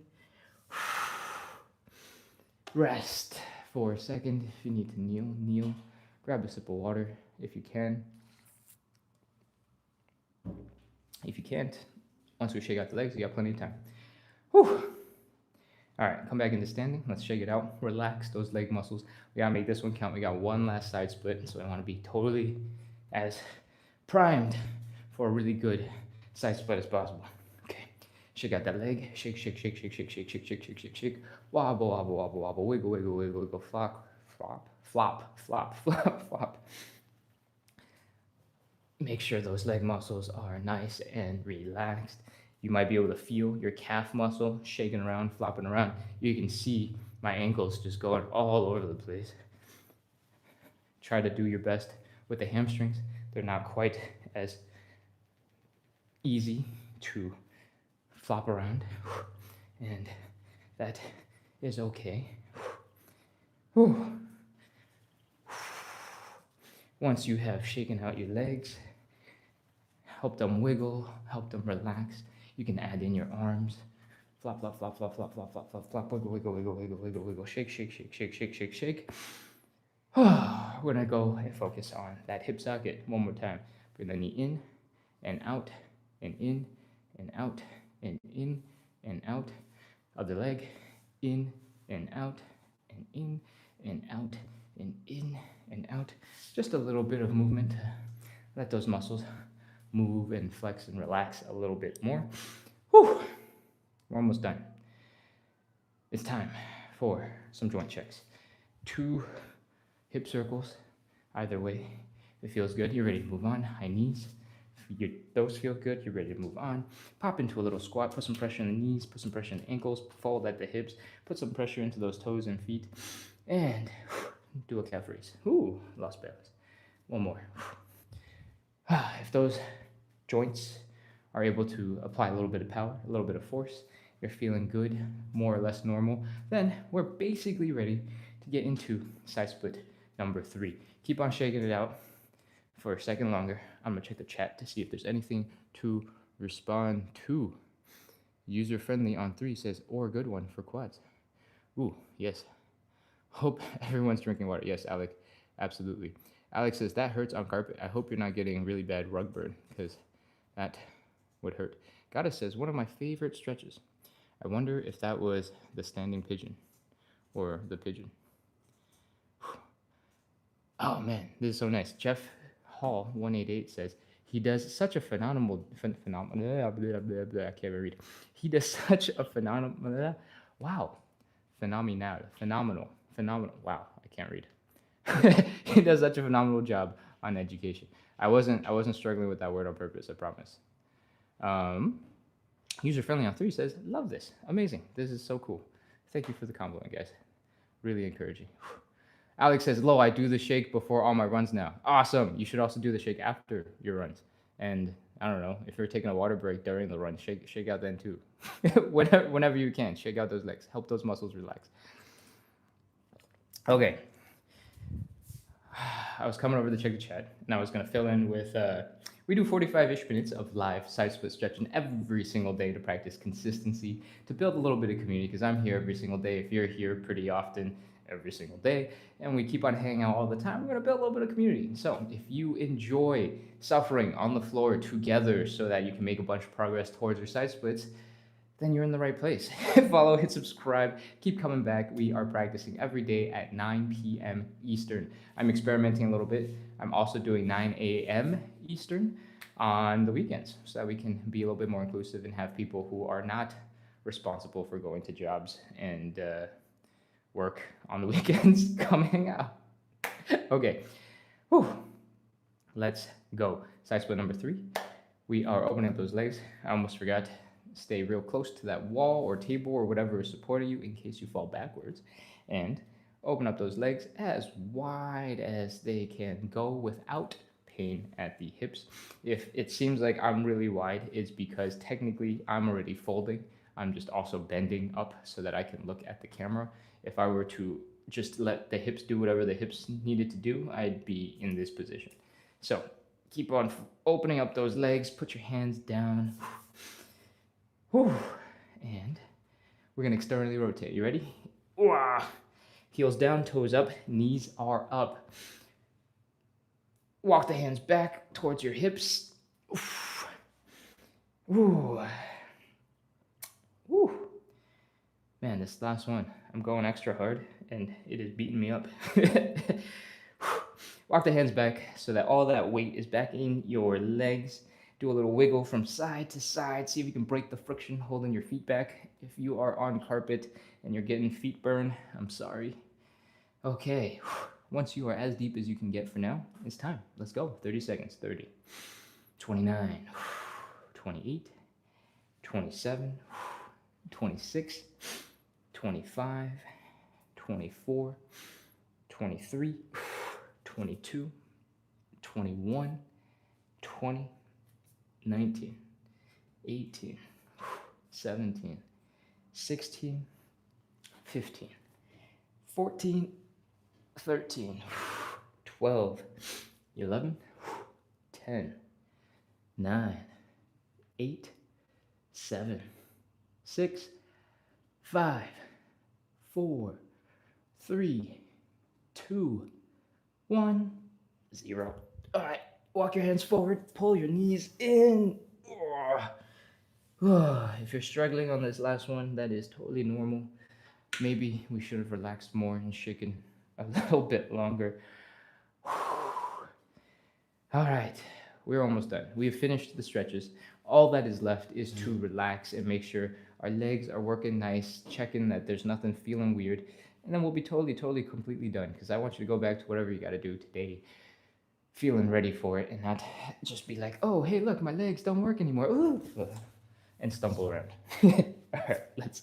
Rest for a second. If you need to kneel, kneel. Grab a sip of water if you can. If you can't, once we shake out the legs, you got plenty of time. Whew. All right, come back into standing. Let's shake it out. Relax those leg muscles. We gotta make this one count. We got one last side split, so I wanna be totally as primed for a really good side split as possible. Okay, shake out that leg. Shake, shake, shake, shake, shake, shake, shake, shake, shake, shake, shake. Wobble, wobble, wobble, wobble. Wiggle, wiggle, wiggle, wiggle. Flop, flop, flop, flop, flop, flop. Make sure those leg muscles are nice and relaxed. You might be able to feel your calf muscle shaking around, flopping around. You can see my ankles just going all over the place. Try to do your best with the hamstrings. They're not quite as easy to flop around, and that is okay. Once you have shaken out your legs, help them wiggle, help them relax. You can add in your arms. Flop, flop, flop, flop, flop, flop, flop, flop, flop, wiggle, wiggle, wiggle, wiggle, wiggle, wiggle, shake, shake, shake, shake, shake, shake, shake. We're gonna go and focus on that hip socket one more time. Bring the knee in and out and in and out and in and out. Other leg, in and out and in and out and in and out. Just a little bit of movement to let those muscles move and flex and relax a little bit more. Whew. We're almost done. It's time for some joint checks. 2 hip circles, either way. If it feels good, you're ready to move on. High knees. If those feel good, you're ready to move on. Pop into a little squat, put some pressure on the knees, put some pressure on the ankles, fold at the hips, put some pressure into those toes and feet, and do a calf raise. Ooh, lost balance. One more. If those joints are able to apply a little bit of power, a little bit of force, you're feeling good, more or less normal, then we're basically ready to get into side split number 3. Keep on shaking it out for a second longer. I'm gonna check the chat to see if there's anything to respond to. User friendly on 3 says, or a good one for quads. Ooh, yes. Hope everyone's drinking water. Yes, Alec, absolutely. Alex says, that hurts on carpet. I hope you're not getting really bad rug burn, because that would hurt. Goddess says, one of my favorite stretches. I wonder if that was the standing pigeon or the pigeon. Oh man, this is so nice. Jeff Hall 188 says, he does such a phenomenal, I can't even read. He does such a phenomenal, wow, phenomenal, wow, I can't read. He does such a phenomenal job on education. I wasn't struggling with that word on purpose, I promise. User friendly on 3 says, love this, amazing, this is so cool. Thank you for the compliment, guys. Really encouraging. Alex says, Lo, I do the shake before all my runs now. Awesome. You should also do the shake after your runs. And I don't know, if you're taking a water break during the run, shake out then too. whenever you can, shake out those legs. Help those muscles relax. Okay. I was coming over to check the chat, and I was going to fill in with we do 45-ish minutes of live side split stretching every single day to practice consistency, to build a little bit of community, because I'm here every single day. If you're here pretty often, every single day, and we keep on hanging out all the time, we're going to build a little bit of community. So if you enjoy suffering on the floor together so that you can make a bunch of progress towards your side splits, then you're in the right place. Follow, hit subscribe, keep coming back. We are practicing every day at 9 p.m. Eastern. I'm experimenting a little bit. I'm also doing 9 a.m. Eastern on the weekends so that we can be a little bit more inclusive and have people who are not responsible for going to jobs and work on the weekends coming out. Okay, whew. Let's go. Side split number 3. We are opening up those legs. I almost forgot. Stay real close to that wall or table or whatever is supporting you in case you fall backwards. And open up those legs as wide as they can go without pain at the hips. If it seems like I'm really wide, it's because technically I'm already folding. I'm just also bending up so that I can look at the camera. If I were to just let the hips do whatever the hips needed to do, I'd be in this position. So keep on opening up those legs, put your hands down. Whew. And we're going to externally rotate. You ready? Wah. Heels down, toes up, knees are up. Walk the hands back towards your hips. Oof. Ooh. Ooh. Man, this last one, I'm going extra hard and it is beating me up. Walk the hands back so that all that weight is back in your legs. Do a little wiggle from side to side. See if you can break the friction holding your feet back. If you are on carpet and you're getting feet burn, I'm sorry. Okay, once you are as deep as you can get for now, it's time. Let's go. 30 seconds. 30, 29, 28, 27, 26, 25, 24, 23, 22, 21, 20, 19, 18, 17, 16, 15, 14, 13, 12, 11, 10, 9, 8, 7, 6, 5, 4, 3, 2, 1, 0. All right. Walk your hands forward, pull your knees in. If you're struggling on this last one, that is totally normal. Maybe we should have relaxed more and shaken a little bit longer. All right, we're almost done. We have finished the stretches. All that is left is to relax and make sure our legs are working nice, checking that there's nothing feeling weird, and then we'll be totally, completely done because I want you to go back to whatever you got to do today feeling ready for it and not just be like, oh, hey, look, my legs don't work anymore. Ooh, and stumble around. All right, let's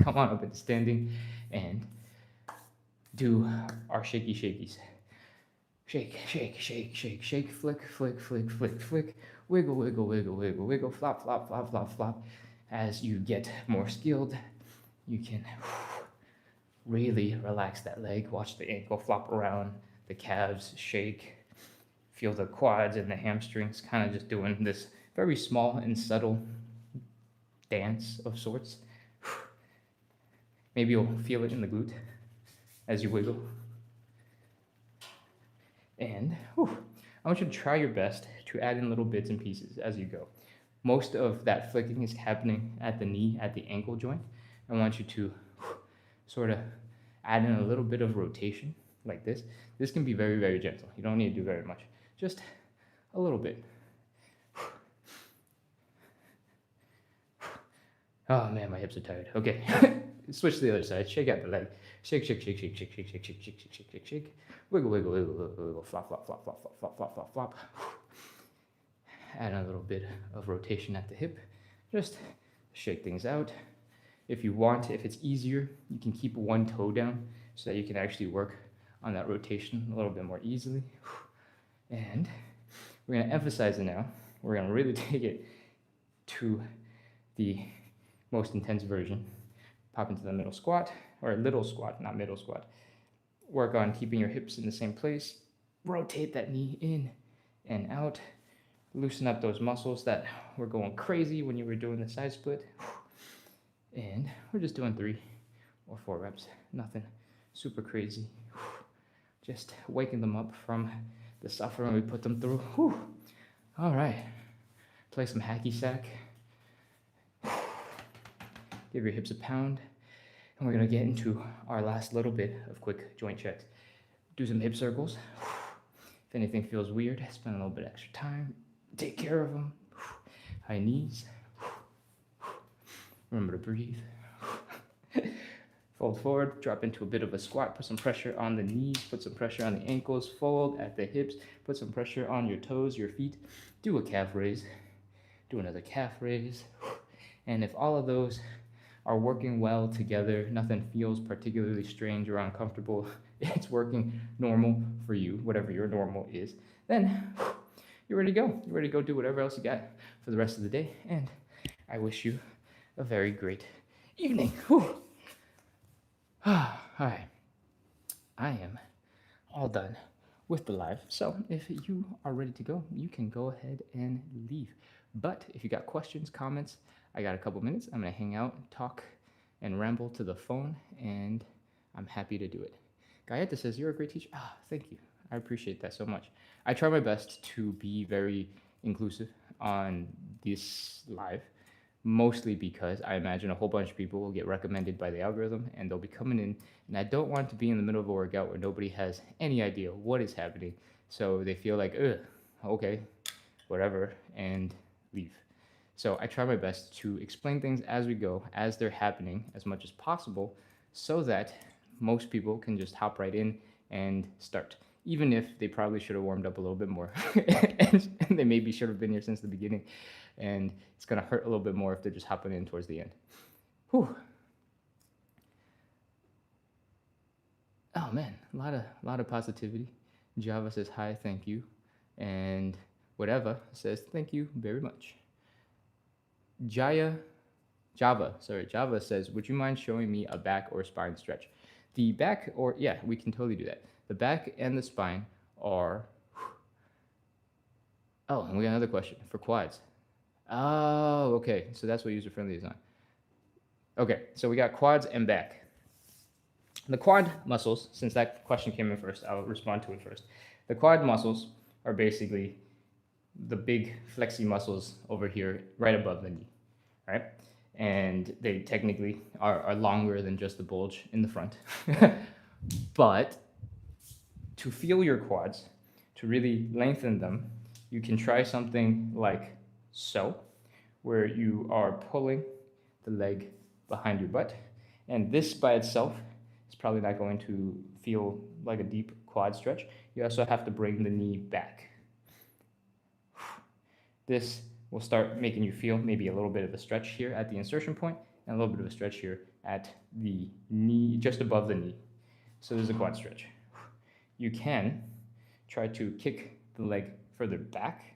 come on up into standing and do our shaky shakies. Shake, shake, shake, shake, shake, flick, flick, flick, flick, flick, wiggle, wiggle, wiggle, wiggle, wiggle, flop, flop, flop, flop, flop. As you get more skilled, you can really relax that leg. Watch the ankle flop around, the calves shake. Feel the quads and the hamstrings kind of just doing this very small and subtle dance of sorts. Maybe you'll feel it in the glute as you wiggle. And I want you to try your best to add in little bits and pieces as you go. Most of that flicking is happening at the knee, at the ankle joint. I want you to sort of add in a little bit of rotation like this. This can be very gentle. You don't need to do very much. Just a little bit. Oh man, my hips are tired. Okay, switch to the other side. Shake out the leg. Shake, shake, shake, shake, shake, shake, shake, shake, shake, shake, shake, shake, shake. Wiggle, wiggle, wiggle, wiggle, wiggle. Flop, flop, flop, flop, flop, flop, flop, flop, flop. Add a little bit of rotation at the hip. Just shake things out. If you want, if it's easier, you can keep one toe down so that you can actually work on that rotation a little bit more easily. And we're going to emphasize it now. We're going to really take it to the most intense version. Pop into the middle squat, or little squat, not middle squat. Work on keeping your hips in the same place. rotate that knee in and out. Loosen up those muscles that were going crazy when you were doing the side split. And we're just doing 3 or 4 reps. Nothing super crazy. Just waking them up from the suffering we put them through. All right. Play some hacky sack. Give your hips a pound. And we're going to get into our last little bit of quick joint checks. Do some hip circles. If anything feels weird, spend a little bit extra time. Take care of them. High knees. Remember to breathe. Fold forward, drop into a bit of a squat, put some pressure on the knees, put some pressure on the ankles, fold at the hips, put some pressure on your toes, your feet. Do a calf raise. Do another calf raise. And if all of those are working well together, nothing feels particularly strange or uncomfortable, it's working normal for you, whatever your normal is, then you're ready to go. You're ready to go do whatever else you got for the rest of the day. And I wish you a very great evening. All right. I am all done with the live. So if you are ready to go, you can go ahead and leave. But if you got questions, comments, I got a couple minutes. I'm going to hang out, talk, and ramble to the phone, and I'm happy to do it. Gayeta says, you're a great teacher. Thank you. I appreciate that so much. I try my best to be very inclusive on this live, mostly because I imagine a whole bunch of people will get recommended by the algorithm and they'll be coming in, and I don't want to be in the middle of a workout where nobody has any idea what is happening, so they feel like, okay, whatever, and leave. So I try my best to explain things as we go, as they're happening, as much as possible, so that most people can just hop right in and start, even if they probably should have warmed up a little bit more and they maybe should have been here since the beginning, and it's going to hurt a little bit more if they're just hopping in towards the end. Whew. Oh man, a lot of positivity. Java says hi, thank you, and whatever says thank you very much. Java says, would you mind showing me a back or spine stretch? The back, or yeah, we can totally do that. The back and the spine are, oh, and we got another question for quads. Oh, okay, so that's what user-friendly is on. Okay, so we got quads and back. The quad muscles, since that question came in first, I'll respond to it first. The quad muscles are basically the big flexy muscles over here right above the knee, right? And they technically are longer than just the bulge in the front. But to feel your quads, to really lengthen them, you can try something like so, where you are pulling the leg behind your butt. And this by itself is probably not going to feel like a deep quad stretch. You also have to bring the knee back. This will start making you feel maybe a little bit of a stretch here at the insertion point and a little bit of a stretch here at the knee, just above the knee. So there's a quad stretch. You can try to kick the leg further back,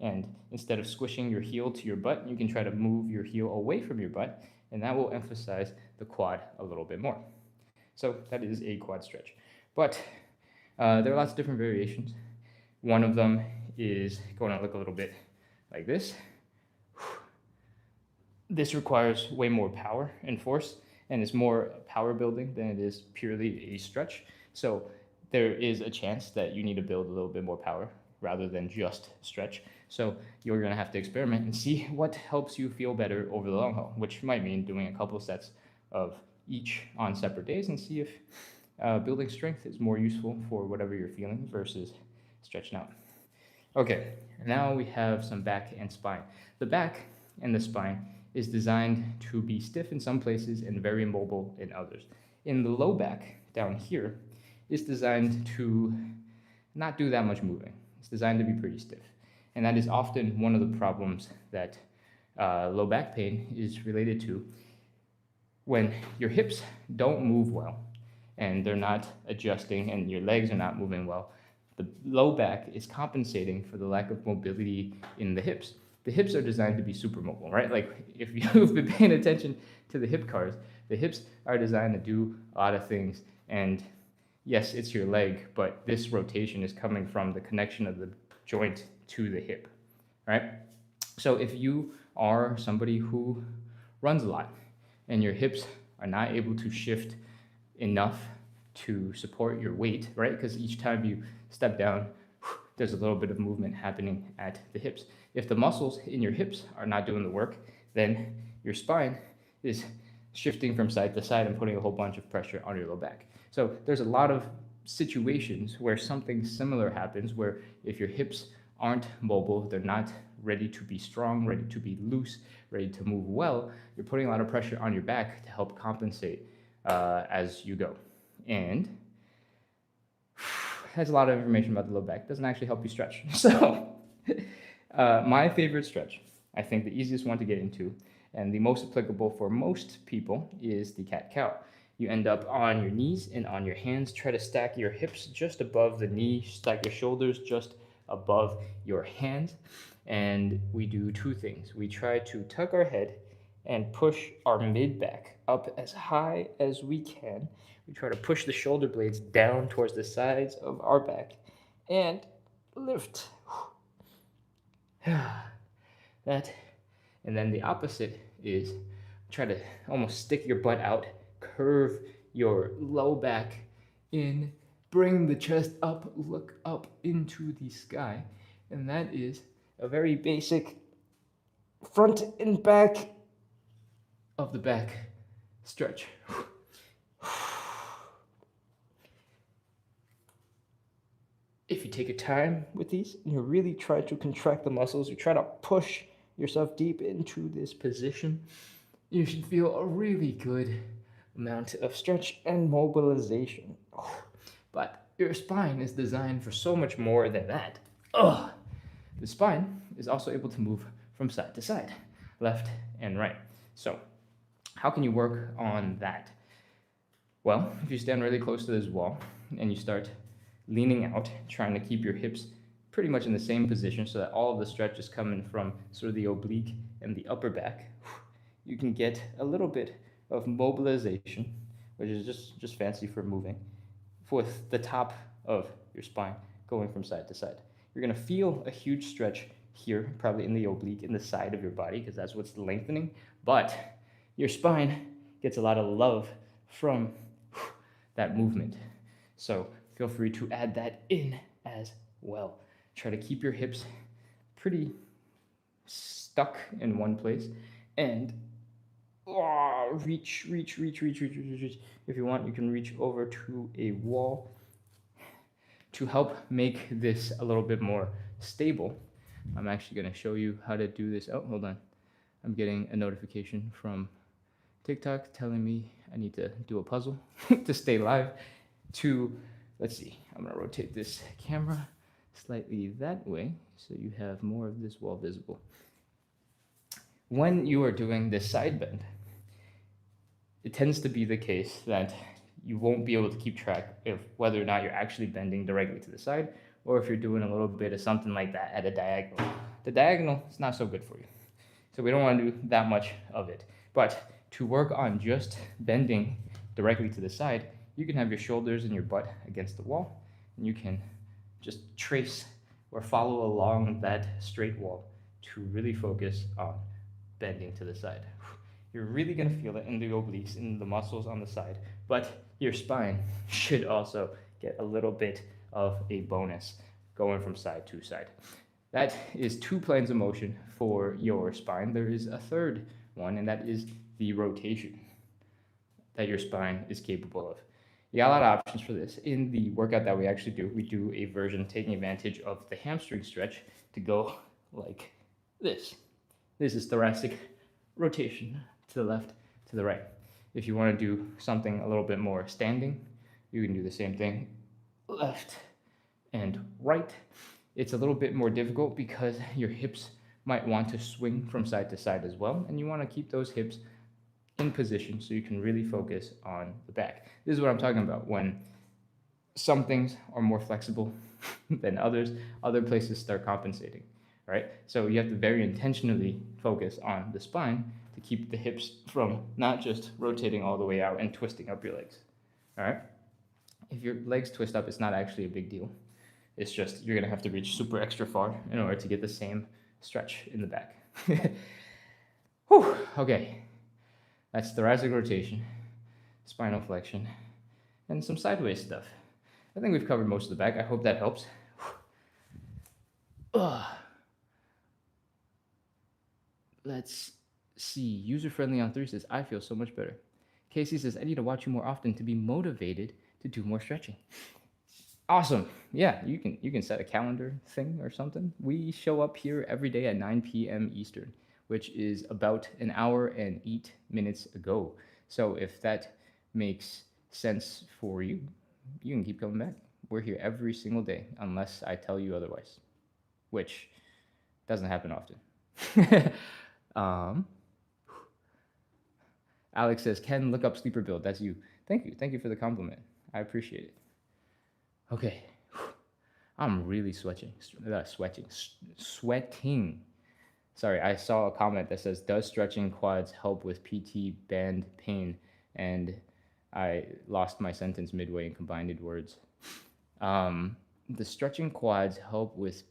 and instead of squishing your heel to your butt, you can try to move your heel away from your butt, and that will emphasize the quad a little bit more. So that is a quad stretch. But there are lots of different variations. One of them is going to look a little bit like this. This requires way more power and force, and it's more power building than it is purely a stretch. So there is a chance that you need to build a little bit more power rather than just stretch. So you're going to have to experiment and see what helps you feel better over the long haul, which might mean doing a couple sets of each on separate days and see if building strength is more useful for whatever you're feeling versus stretching out. Okay, now we have some back and spine. The back and the spine is designed to be stiff in some places and very mobile in others. In the low back down here is designed to not do that much moving. It's designed to be pretty stiff. And that is often one of the problems that low back pain is related to. When your hips don't move well and they're not adjusting and your legs are not moving well, the low back is compensating for the lack of mobility in the hips. The hips are designed to be super mobile, right? Like if you've been paying attention to the hip cars, the hips are designed to do a lot of things, and yes, it's your leg, but this rotation is coming from the connection of the joint to the hip, right? So if you are somebody who runs a lot and your hips are not able to shift enough to support your weight, right? Because each time you step down, there's a little bit of movement happening at the hips. If the muscles in your hips are not doing the work, then your spine is shifting from side to side and putting a whole bunch of pressure on your low back. So there's a lot of situations where something similar happens, where if your hips aren't mobile, they're not ready to be strong, ready to be loose, ready to move well, you're putting a lot of pressure on your back to help compensate as you go. And has a lot of information about the low back. Doesn't actually help you stretch. So my favorite stretch, I think the easiest one to get into and the most applicable for most people, is the cat-cow. You end up on your knees and on your hands. Try to stack your hips just above the knee. Stack your shoulders just above your hands. And we do two things. We try to tuck our head and push our mid-back up as high as we can. We try to push the shoulder blades down towards the sides of our back and lift. That. And then the opposite is try to almost stick your butt out, curve your low back in, bring the chest up, look up into the sky. And that is a very basic front and back of the back stretch. If you take your time with these and you really try to contract the muscles, you try to push yourself deep into this position, you should feel a really good amount of stretch and mobilization. But your spine is designed for so much more than that. The spine is also able to move from side to side, left and right. So how can you work on that? Well, if you stand really close to this wall and you start leaning out, trying to keep your hips pretty much in the same position so that all of the stretch is coming from sort of the oblique and the upper back, you can get a little bit of mobilization, which is just fancy for moving, with the top of your spine going from side to side. You're gonna feel a huge stretch here, probably in the oblique, in the side of your body, because that's what's lengthening, but your spine gets a lot of love from that movement. So feel free to add that in as well. Try to keep your hips pretty stuck in one place and reach. If you want, you can reach over to a wall to help make this a little bit more stable. I'm actually going to show you how to do this. Oh, hold on. I'm getting a notification from TikTok telling me I need to do a puzzle to stay live. Let's see, I'm going to rotate this camera slightly that way so you have more of this wall visible. When you are doing this side bend, it tends to be the case that you won't be able to keep track of whether or not you're actually bending directly to the side or if you're doing a little bit of something like that at a diagonal. The diagonal is not so good for you. So we don't want to do that much of it. But to work on just bending directly to the side, you can have your shoulders and your butt against the wall, and you can just trace or follow along that straight wall to really focus on bending to the side. You're really gonna feel it in the obliques, in the muscles on the side, but your spine should also get a little bit of a bonus going from side to side. That is 2 planes of motion for your spine. There is a third one, and that is the rotation that your spine is capable of. You got a lot of options for this. In the workout that we actually do, we do a version taking advantage of the hamstring stretch to go like this. This is thoracic rotation to the left, to the right. If you want to do something a little bit more standing, you can do the same thing, left and right. It's a little bit more difficult because your hips might want to swing from side to side as well, and you want to keep those hips in position so you can really focus on the back. This is what I'm talking about. When some things are more flexible than others, other places start compensating, right? So you have to very intentionally focus on the spine to keep the hips from not just rotating all the way out and twisting up your legs, all right? if your legs twist up, it's not actually a big deal. It's just you're gonna have to reach super extra far in order to get the same stretch in the back. Whew, okay, that's thoracic rotation, spinal flexion, and some sideways stuff. I think we've covered most of the back. I hope that helps. Let's see. User friendly on 3 says, I feel so much better. Casey says, I need to watch you more often to be motivated to do more stretching. Awesome. Yeah, you can set a calendar thing or something. We show up here every day at 9 p.m. Eastern, which is about an hour and 8 minutes ago. So if that makes sense for you, you can keep coming back. We're here every single day, unless I tell you otherwise, which doesn't happen often. Alex says, Ken, look up sleeper build. That's you. Thank you. Thank you for the compliment. I appreciate it. Okay. I'm really sweating. Sweating. Sorry, I saw a comment that says, does stretching quads help with PT band pain? And I lost my sentence midway and combined words. The stretching quads help with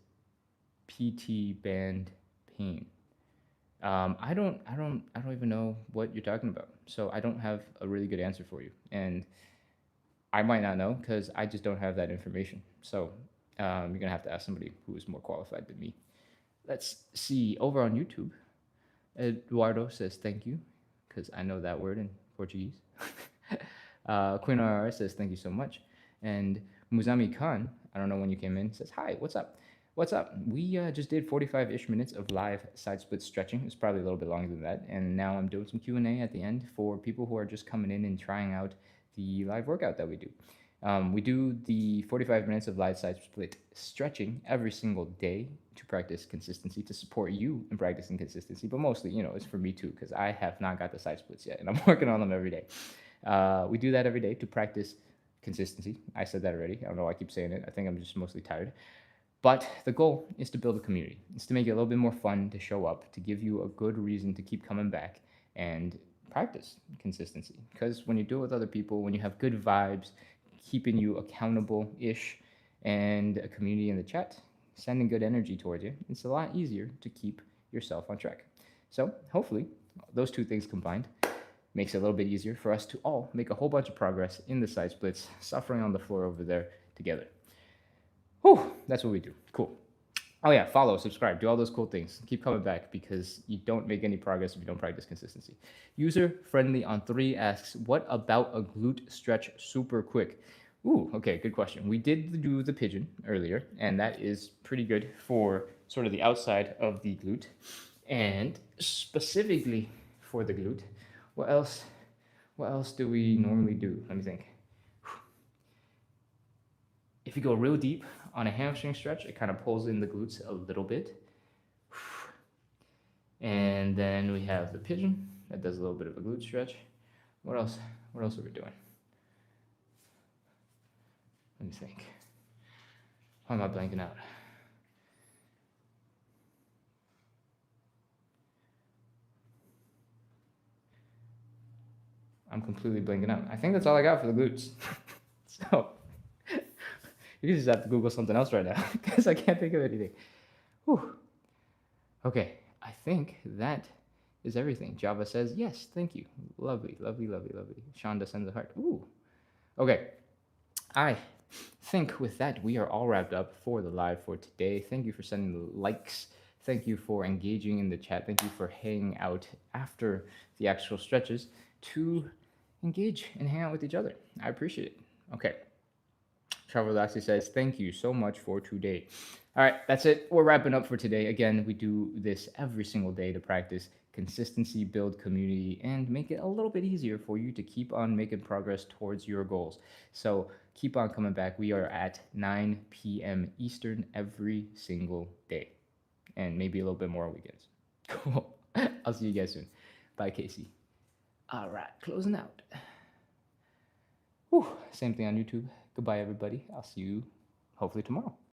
PT band pain. I don't even know what you're talking about. So I don't have a really good answer for you. And I might not know because I just don't have that information. So you're gonna have to ask somebody who is more qualified than me. Let's see. Over on YouTube, Eduardo says thank you because I know that word in Portuguese. Queen RR says thank you so much. And Muzami Khan, I don't know when you came in, says hi, what's up? What's up? We just did 45-ish minutes of live side split stretching. It's probably a little bit longer than that. And now I'm doing some Q&A at the end for people who are just coming in and trying out the live workout that we do. We do the 45 minutes of live side split stretching every single day to practice consistency, to support you in practicing consistency. But mostly, it's for me too, because I have not got the side splits yet, and I'm working on them every day. We do that every day to practice consistency. I said that already. I don't know why I keep saying it. I think I'm just mostly tired. But the goal is to build a community. It's to make it a little bit more fun to show up, to give you a good reason to keep coming back and practice consistency. Because when you do it with other people, when you have good vibes, keeping you accountable-ish, and a community in the chat, sending good energy towards you, it's a lot easier to keep yourself on track. So hopefully, those two things combined makes it a little bit easier for us to all make a whole bunch of progress in the side splits, suffering on the floor over there together. Whew, that's what we do. Cool. Oh yeah, follow, subscribe, do all those cool things. Keep coming back because you don't make any progress if you don't practice consistency. User Friendly on 3 asks, what about a glute stretch super quick? Ooh, okay, good question. We did do the pigeon earlier, and that is pretty good for sort of the outside of the glute. And specifically for the glute, what else do we normally do? Let me think. If you go real deep on a hamstring stretch, it kind of pulls in the glutes a little bit. And then we have the pigeon that does a little bit of a glute stretch. What else? What else are we doing? Let me think. Why am I blanking out? I'm completely blanking out. I think that's all I got for the glutes. So you just have to Google something else right now because I can't think of anything. Whew. Okay, I think that is everything. Java says, yes, thank you. Lovely, lovely, lovely, lovely. Shonda sends a heart. Ooh. Okay, I think with that, we are all wrapped up for the live for today. Thank you for sending the likes. Thank you for engaging in the chat. Thank you for hanging out after the actual stretches to engage and hang out with each other. I appreciate it. Okay. Travel Lassie says, thank you so much for today. All right, that's it. We're wrapping up for today. Again, we do this every single day to practice consistency, build community, and make it a little bit easier for you to keep on making progress towards your goals. So keep on coming back. We are at 9 p.m. Eastern every single day, and maybe a little bit more on weekends. Cool. I'll see you guys soon. Bye, Casey. All right, closing out. Whew, same thing on YouTube. Goodbye, everybody. I'll see you hopefully tomorrow.